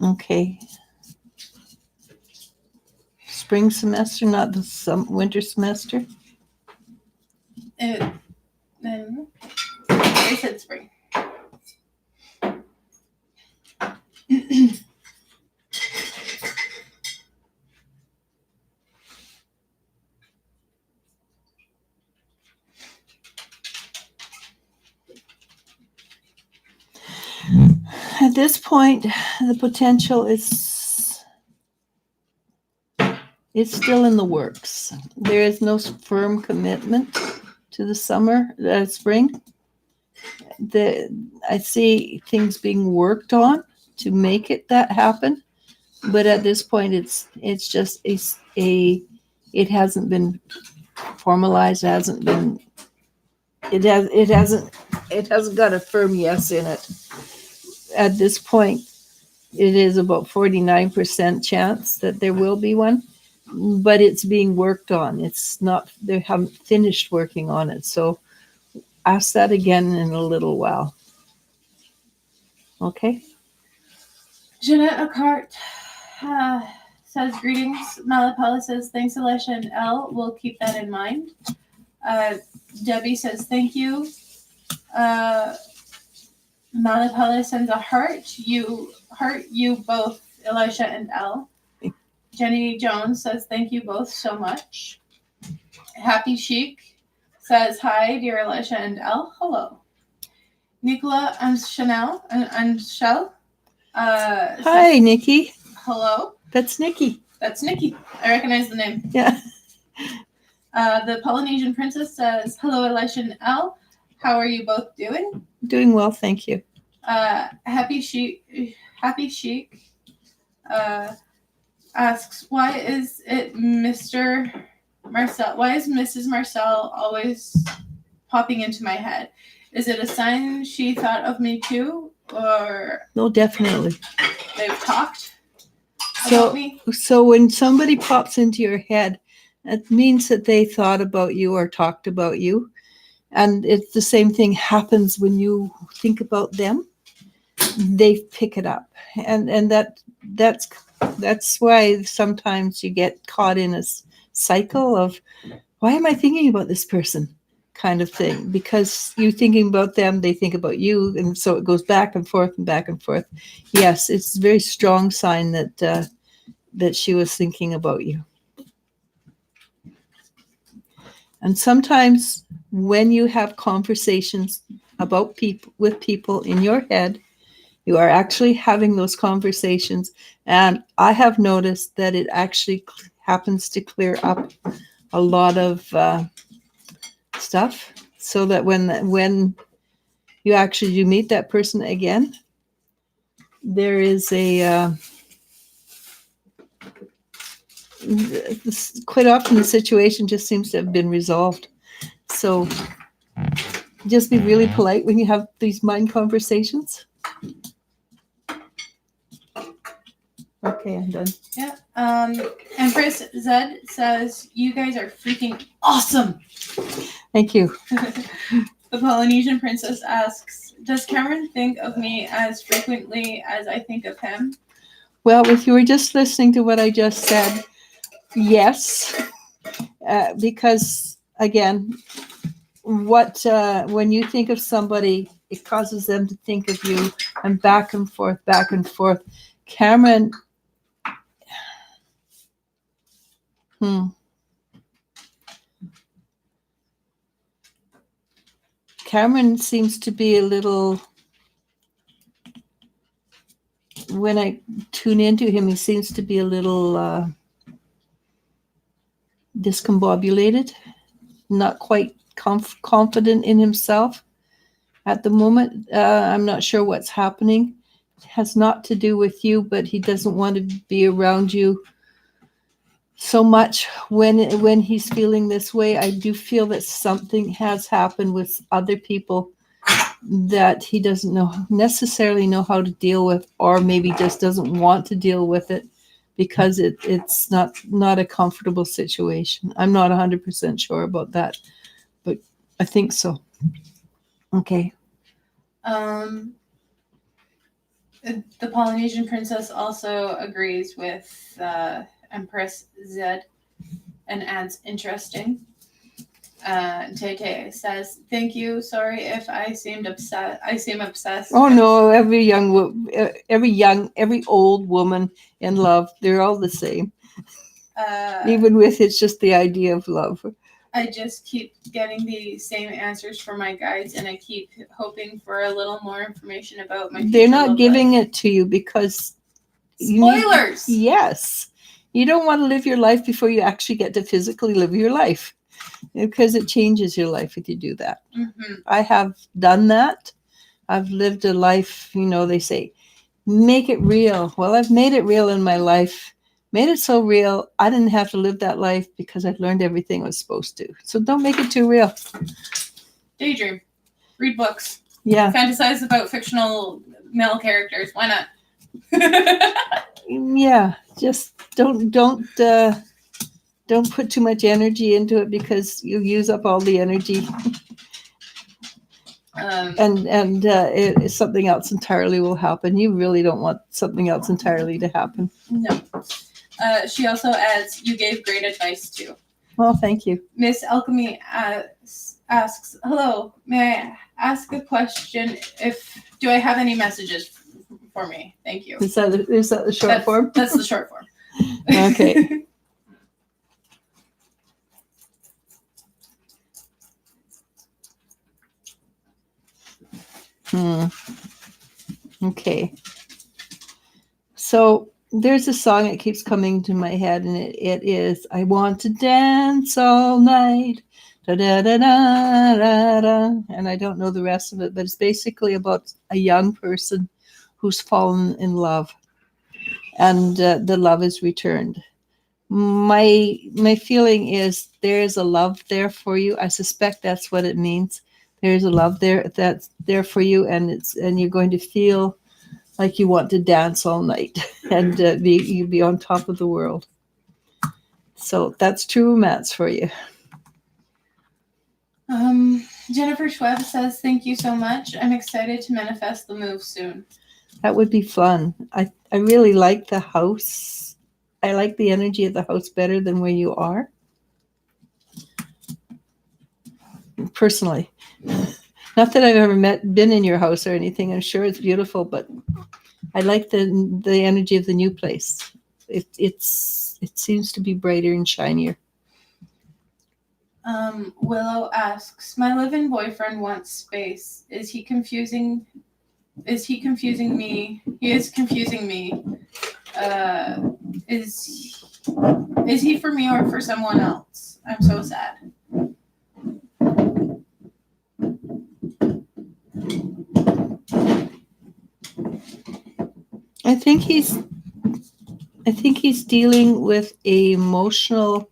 Okay. Spring semester, not the winter semester. I said spring. At this point, the potential is it's still in the works. There is no firm commitment to the spring. I see things being worked on to make that happen, but at this point, it's just it hasn't been formalized. It hasn't got a firm yes in it. At this point, it is about 49% chance that there will be one, but it's being worked on. It's not, they haven't finished working on it. So ask that again in a little while. Okay. Jeanette Acart says, greetings. Malapala says, thanks, Eliz-sha and Elle. We'll keep that in mind. Debbie says, thank you. Malapala sends a heart. You both, Eliz-sha and Elle. Jenny Jones says, thank you both so much. Happy Chic says, hi, dear Eliz-sha and Elle. Hello. Nicola and Chanel and Shell. Hi, says, Nikki. hello. That's Nikki. That's Nikki. I recognize the name. Yeah. The Polynesian Princess says, hello, Eliz-sha and Elle. How are you both doing? Doing well, thank you. Happy Chic asks, why is it Mr. Marcel? Why is Mrs. Marcel always popping into my head? Is it a sign she thought of me too? Or No, definitely. they've talked about me? So when somebody pops into your head, it means that they thought about you or talked about you. And it's the same thing happens when you think about them. They pick it up. And that's why sometimes you get caught in a cycle of, why am I thinking about this person? Kind of thing, because you're thinking about them, they think about you, and so it goes back and forth and back and forth. Yes, it's a very strong sign that she was thinking about you. And sometimes when you have conversations about with people in your head, you are actually having those conversations, and I have noticed that it actually happens to clear up a lot of stuff, so that when you actually do meet that person again, there is quite often the situation just seems to have been resolved. So just be really polite when you have these mind conversations. Okay, I'm done. Yeah. Empress Zed says, you guys are freaking awesome. Thank you. The Polynesian Princess asks, does Cameron think of me as frequently as I think of him? Well, if you were just listening to what I just said, yes. Because, again, when you think of somebody, it causes them to think of you, and back and forth, back and forth. Cameron, Cameron seems to be a little, when I tune into him, he seems to be a little discombobulated, not quite confident in himself at the moment. I'm not sure what's happening. It has not to do with you, but he doesn't want to be around you so much when he's feeling this way. I do feel that something has happened with other people that he doesn't necessarily know how to deal with, or maybe just doesn't want to deal with it because it's not a comfortable situation. I'm not 100% sure about that, but I think so. Okay. The Polynesian princess also agrees with Empress Zed and adds interesting. Tay says, "Thank you. Sorry if I seemed upset. I seem obsessed." Oh no, every old woman in love, they're all the same. Even with it's just the idea of love. I just keep getting the same answers from my guides, and I keep hoping for a little more information about my future. They're not giving it to you because spoilers. Yes. You don't want to live your life before you actually get to physically live your life, because it changes your life if you do that. Mm-hmm. I have done that. I've lived a life, they say, make it real. Well, I've made it real in my life. Made it so real, I didn't have to live that life because I've learned everything I was supposed to. So don't make it too real. Daydream. Read books. Yeah. Fantasize about fictional male characters. Why not? Yeah. Just don't put too much energy into it, because you use up all the energy. And something else entirely will happen. You really don't want something else entirely to happen. No. She also adds, "You gave great advice too." Well, thank you. Miss Alchemy asks, "Hello, may I ask a question? Do I have any messages for me? Thank you." Is that the short form? That's the short form. Okay. Okay. So there's a song that keeps coming to my head, and it is, "I want to dance all night. Da, da, da, da, da, da." And I don't know the rest of it, but it's basically about a young person who's fallen in love, and the love is returned. My feeling is there's a love there for you. I suspect that's what it means. There's a love there that's there for you, and you're going to feel like you want to dance all night and be on top of the world. So that's true romance for you. Jennifer Schweb says, "Thank you so much. I'm excited to manifest the move soon." That would be fun. I really like the house. I like the energy of the house better than where you are. Personally. Not that I've ever been in your house or anything. I'm sure it's beautiful, but I like the energy of the new place. It seems to be brighter and shinier. Willow asks, "My live-in boyfriend wants space. Is he confusing me? He is confusing me. Is he for me or for someone else? I'm so sad." I think he's dealing with emotional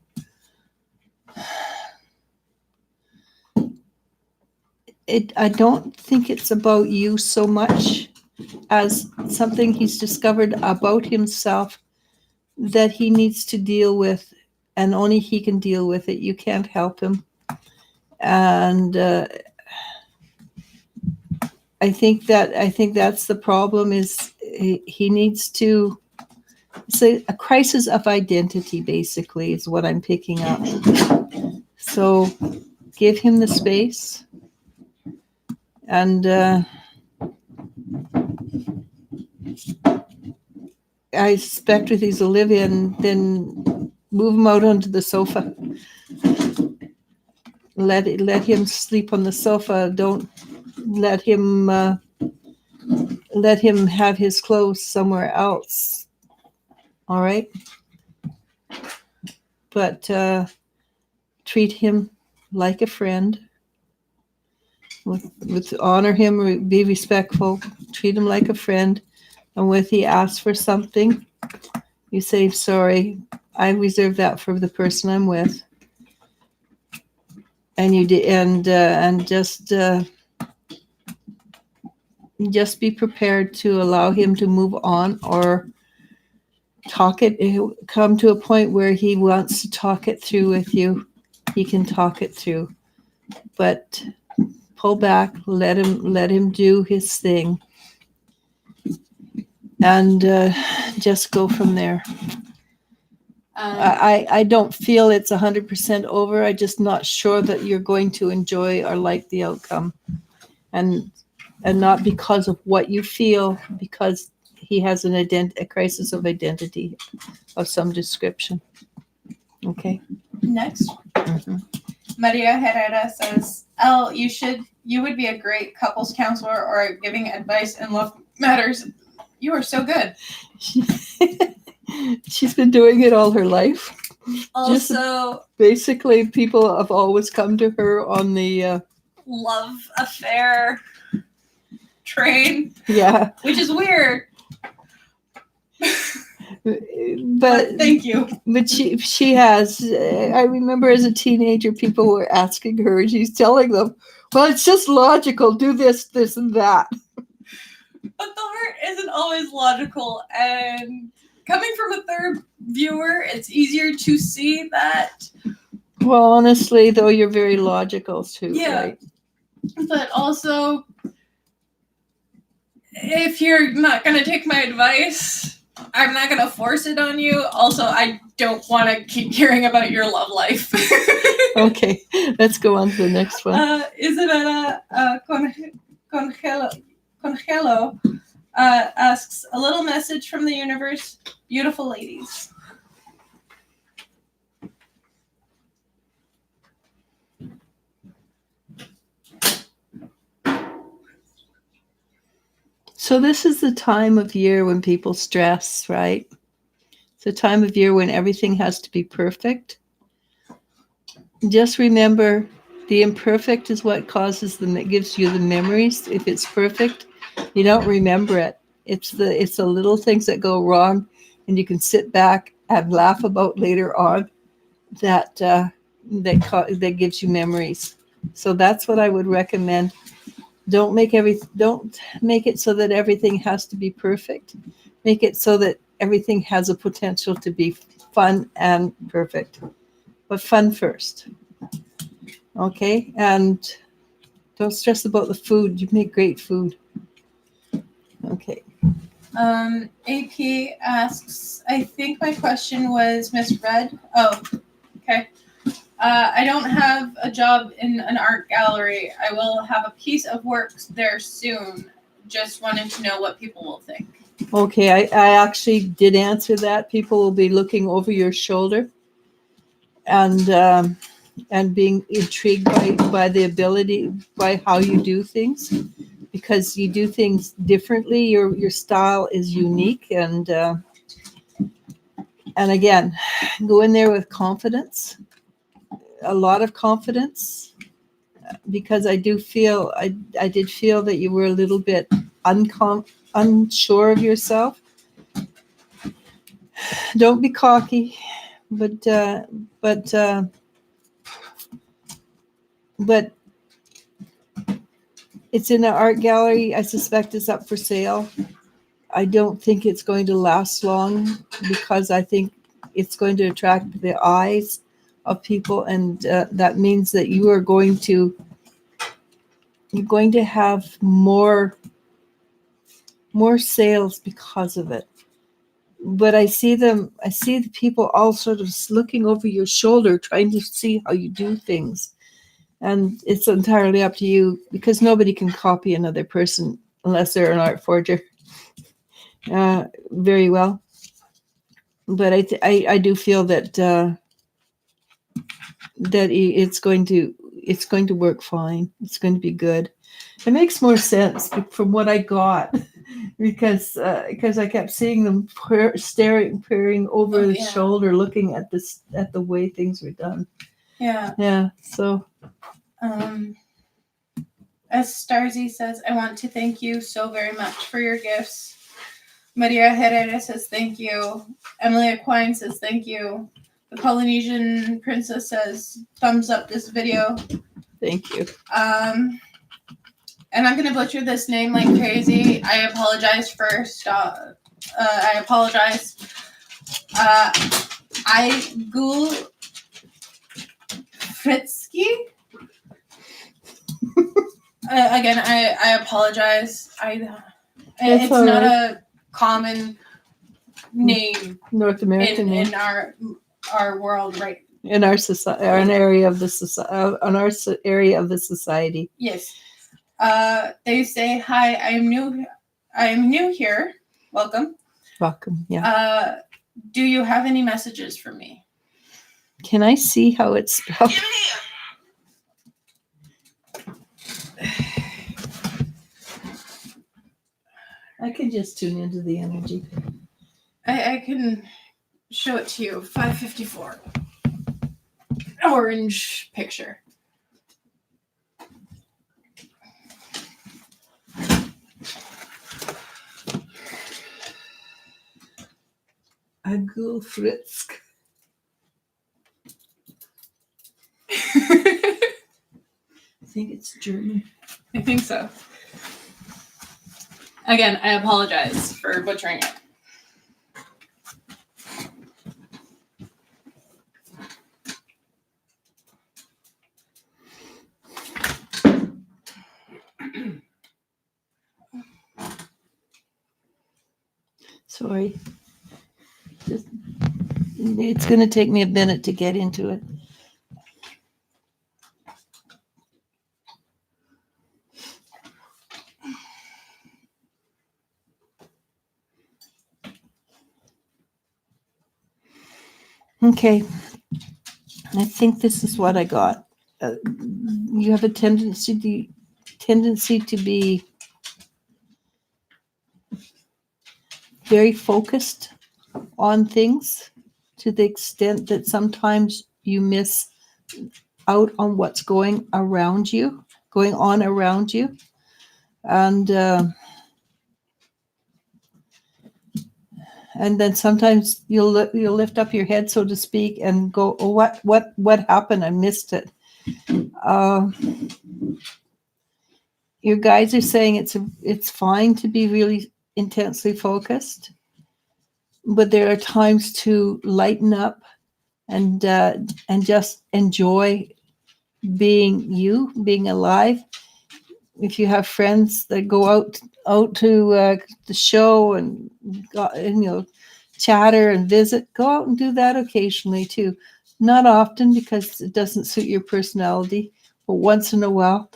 I don't think it's about you so much as something he's discovered about himself that he needs to deal with, and only he can deal with it. You can't help him. And I think that's the problem, is he needs to, it's a crisis of identity, basically, is what I'm picking up. So give him the space, and I suspect if he's a live-in, then move him out onto the sofa. Let him sleep on the sofa. Don't let him have his clothes somewhere else. All right? But treat him like a friend. With honor him, be respectful, treat him like a friend. And when he asks for something, you say, "Sorry, I reserve that for the person I'm with." And just be prepared to allow him to move on, or come to a point where he wants to talk it through with you. He can talk it through, but pull back, let him do his thing, and just go from there. I don't feel it's 100% over. I'm just not sure that you're going to enjoy or like the outcome, and not because of what you feel, because he has a crisis of identity of some description. Okay. Next, Mhm. Maria Herrera says, you would be a great couples counselor or giving advice in love matters. You are so good. She's been doing it all her life. Also, Basically, people have always come to her on the love affair train, yeah. which is weird. But thank you. But she has. I remember as a teenager, people were asking her, and she's telling them, "Well, it's just logical. Do this, this, and that." But the heart isn't always logical, and coming from a third viewer, it's easier to see that. Well, honestly, though, you're very logical too, Yeah. right? But also, if you're not going to take my advice, I'm not going to force it on you. Also, I don't want to keep hearing about your love life. Okay, let's go on to the next one. Isabella Congelo asks, a little message from the universe, beautiful ladies. So this is the time of year when people stress, right? It's a time of year when everything has to be perfect. Just remember, the imperfect is what gives you the memories. If it's perfect, you don't remember it. It's the little things that go wrong, and you can sit back and laugh about later on. That gives you memories. So that's what I would recommend. Don't make it so that everything has to be perfect. Make it so that everything has a potential to be fun and perfect. But fun first. Okay? And don't stress about the food. You make great food. Okay. AP asks, I think my question was misread. Oh, okay. I don't have a job in an art gallery. I will have a piece of work there soon. Just wanted to know what people will think. Okay, I actually did answer that. People will be looking over your shoulder and being intrigued by the ability, by how you do things, because you do things differently. Your style is unique, and again, go in there with confidence, a lot of confidence, because I did feel that you were a little bit unsure of yourself. Don't be cocky, but it's in an art gallery. I suspect it's up for sale. I don't think it's going to last long, because I think it's going to attract the eyes of people, and that means that you're going to have more sales because of it. But I see the people all sort of looking over your shoulder, trying to see how you do things. And it's entirely up to you, because nobody can copy another person unless they're an art forger. Very well. But I do feel that it's going to work fine. It's going to be good. It makes more sense from what I got, because I kept seeing them peering over the shoulder, looking at the way things were done. Yeah. Yeah. So. As Starzy says, I want to thank you so very much for your gifts. Maria Herrera says thank you. Emily Aquine says thank you. The Polynesian Princess says thumbs up this video. Thank you. And I'm going to butcher this name like crazy. I apologize first. I apologize. I Gul Fritsky. Again, I apologize. It's all not right. a common name North American name. in our world, right? In our society, or an area of the society, on our area of the society. Yes. They say, "Hi, I am new here. Welcome. Welcome. Yeah. Do you have any messages for me?" Can I see how it's spelled? I can just tune into the energy. I can show it to you. 554. Orange picture. Agul Fritzk. I I think it's German. think so. Again, I apologize for butchering it. Sorry. It's going to take me a minute to get into it. Okay. I think this is what I got. You have a tendency to be very focused on things to the extent that sometimes you miss out on what's going on around you. And then sometimes you'll lift up your head, so to speak, and go, "Oh, what happened? I missed it." Your guides are saying it's fine to be really intensely focused, but there are times to lighten up and just enjoy being alive. If you have friends that go out to the show and chatter and visit, go out and do that occasionally too. Not often, because it doesn't suit your personality, but once in a while,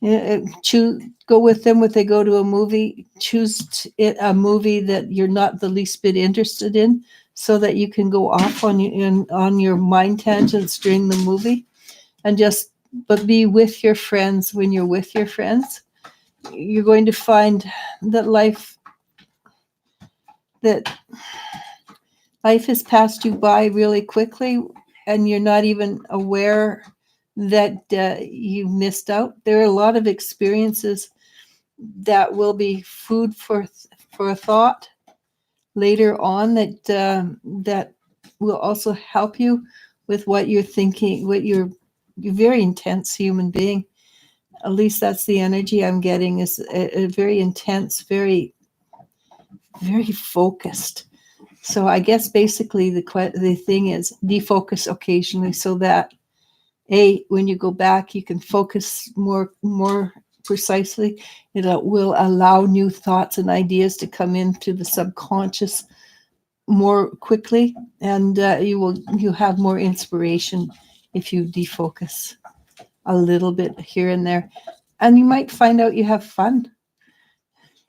go with them when they go to a movie. Choose a movie that you're not the least bit interested in, so that you can go off on your mind tangents during the movie, but be with your friends. When you're with your friends, you're going to find that life has passed you by really quickly, and you're not even aware that you missed out. There are a lot of experiences that will be food for thought later on, that will also help you with what you're thinking. You're a very intense human being. At least that's the energy I'm getting, is a very intense, very, very focused. So I guess basically the thing is defocus occasionally, so that when you go back, you can focus more precisely. It will allow new thoughts and ideas to come into the subconscious more quickly, and you have more inspiration if you defocus a little bit here and there, and you might find out you have fun.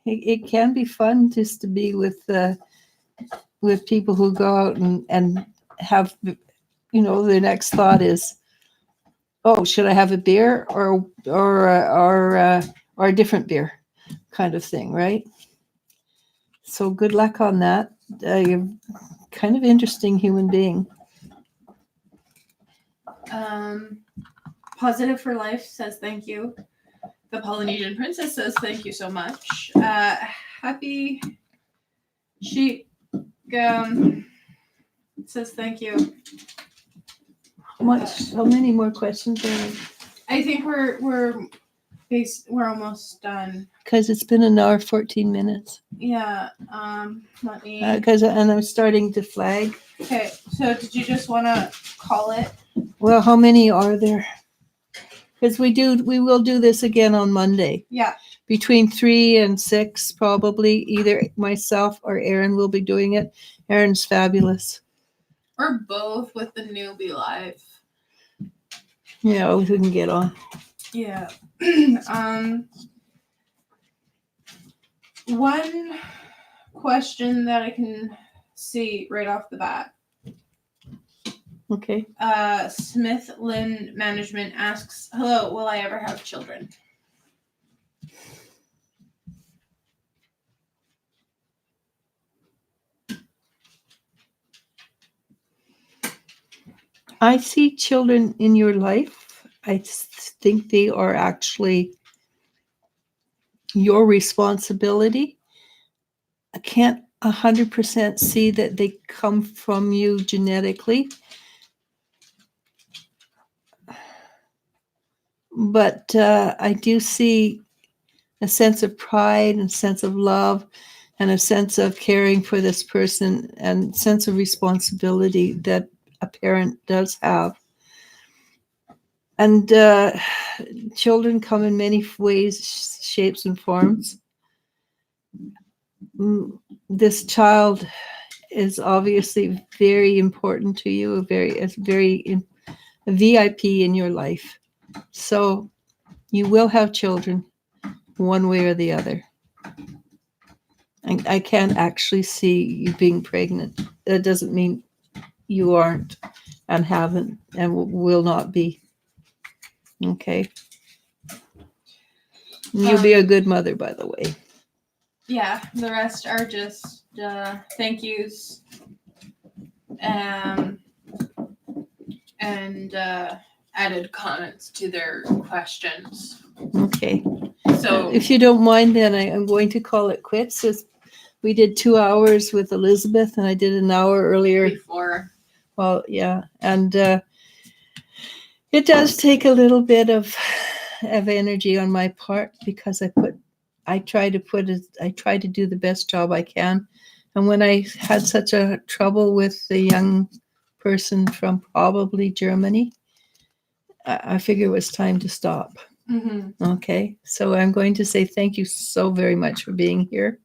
It can be fun just to be with people who go out and have, their next thought is, "Oh, should I have a beer or a different beer," kind of thing, right? So good luck on that. You're kind of interesting human being. Positive for Life says thank you. The Polynesian Princess says thank you so much. Happy Sheik says thank you. How many more questions are there? I think we're We're almost done. Because it's been an hour, 14 minutes. Yeah. Let me. And I'm starting to flag. Okay. So did you just want to call it? Well, how many are there? Because we will do this again on Monday. Yeah. Between 3 and 6, probably. Either myself or Erin will be doing it. Erin's fabulous. Or both with the newbie live. Yeah, we can get on. Yeah. One question that I can see right off the bat. Okay. Smith Lynn Management asks, "Hello, will I ever have children?" I see children in your life. I think they are actually your responsibility. I can't 100% see that they come from you genetically. But I do see a sense of pride and a sense of love and a sense of caring for this person and sense of responsibility that a parent does have. And children come in many ways, shapes, and forms. This child is obviously very important to you, a VIP in your life. So you will have children one way or the other. I can't actually see you being pregnant. That doesn't mean you aren't and haven't and will not be. Okay. You'll be a good mother, by the way. Yeah, the rest are just thank yous and added comments to their questions. Okay. So if you don't mind, then I'm going to call it quits. We did 2 hours with Elizabeth, and I did an hour earlier. Before. Well, yeah, and it does take a little bit of energy on my part because I try to do the best job I can. And when I had such a trouble with the young person from probably Germany, I figure it was time to stop. Mm-hmm. Okay, so I'm going to say thank you so very much for being here.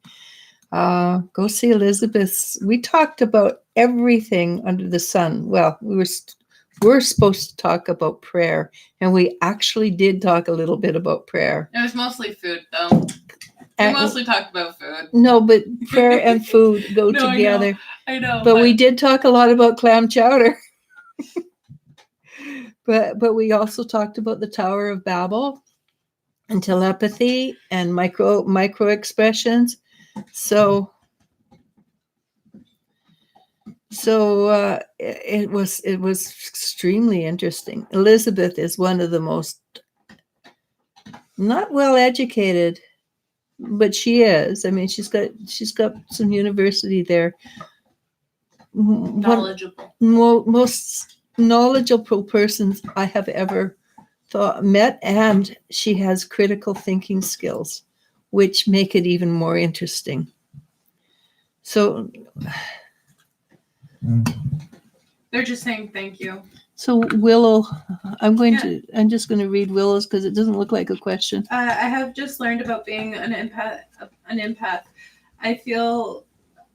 Go see Elizabeth. We talked about everything under the sun. Well, we're supposed to talk about prayer, and we actually did talk a little bit about prayer. It was mostly food, though. We mostly talked about food. No, but prayer and food go together. I know. But we did talk a lot about clam chowder. But we also talked about the Tower of Babel and telepathy and micro expressions. So it was extremely interesting. Elizabeth is one of the most not well educated, but she is. I mean, she's got some university there. Knowledgeable. Most knowledgeable persons I have ever met, and she has critical thinking skills, which make it even more interesting. So they're just saying thank you. So Willow, I'm just going to read Willow's because it doesn't look like a question. I have just learned about being an empath. I feel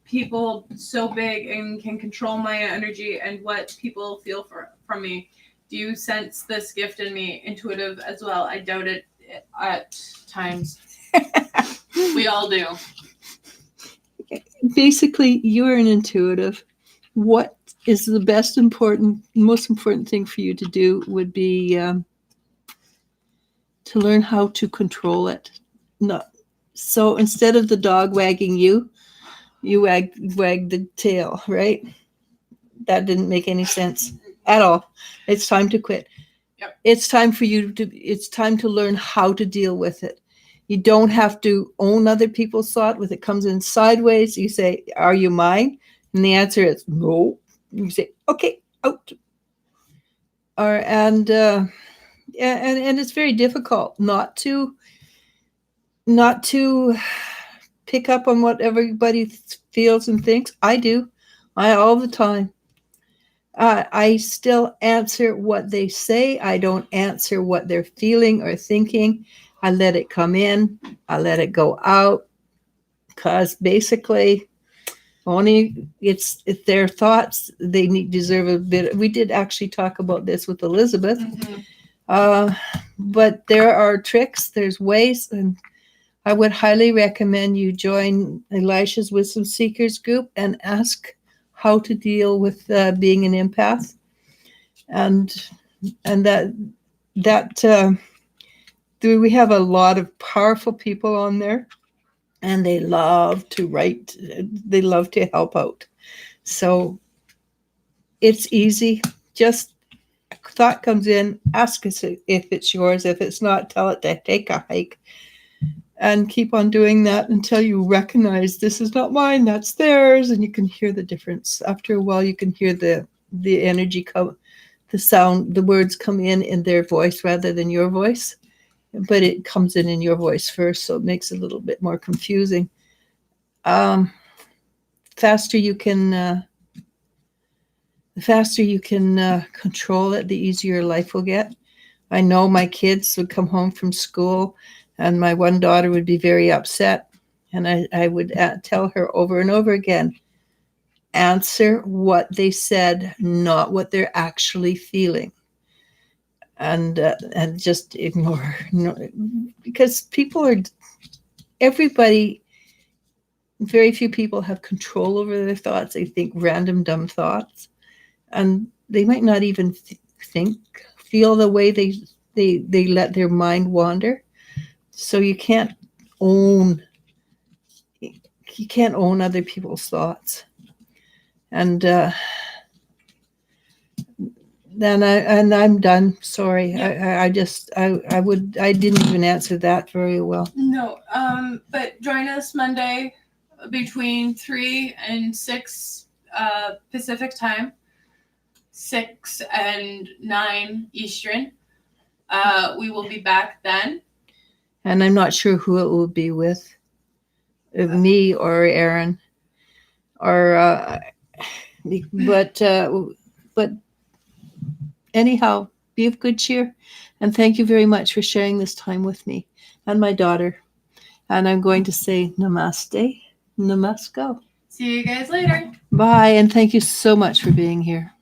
people so big and can control my energy and what people feel from me. Do you sense this gift in me? Intuitive as well. I doubt it at times. We all do. Basically, you're an intuitive. What is the most important thing for you to do would be to learn how to control it. No. So instead of the dog wagging you, you wag the tail, right? That didn't make any sense at all. It's time to quit. Yep. It's time to learn how to deal with it. You don't have to own other people's thought. When it comes in sideways, you say, "Are you mine?" And the answer is no. You say, "Okay, out." and it's very difficult not to pick up on what everybody feels and thinks. I do. I all the time. I still answer what they say. I don't answer what they're feeling or thinking. I let it come in. I let it go out. Because basically, only it's their thoughts. They deserve a bit. We did actually talk about this with Elizabeth. But there are tricks. There's ways, and I would highly recommend you join Elisha's Wisdom Seekers group and ask how to deal with being an empath, and we have a lot of powerful people on there, and they love to write. They love to help out. So it's easy. Just a thought comes in, ask us if it's yours. If it's not, tell it to take a hike. And keep on doing that until you recognize this is not mine, that's theirs, and you can hear the difference. After a while, you can hear the energy come, the sound, the words come in their voice rather than your voice, but it comes in your voice first, so it makes it a little bit more confusing. Faster you can control it, the easier life will get. I know my kids would come home from school, and my one daughter would be very upset. And I would tell her over and over again, answer what they said, not what they're actually feeling. And just ignore. Because everybody, very few people have control over their thoughts. They think random, dumb thoughts. And they might not even feel the way they let their mind wander. So you can't own other people's thoughts. And then I'm done. Sorry. Yeah. I didn't even answer that very well. No. But join us Monday between 3 and 6 Pacific time, 6 and 9 Eastern. We will be back then. And I'm not sure who it will be with, me or Aaron, or but anyhow, be of good cheer, and thank you very much for sharing this time with me and my daughter. And I'm going to say namaste, namaskar. See you guys later. Bye, and thank you so much for being here.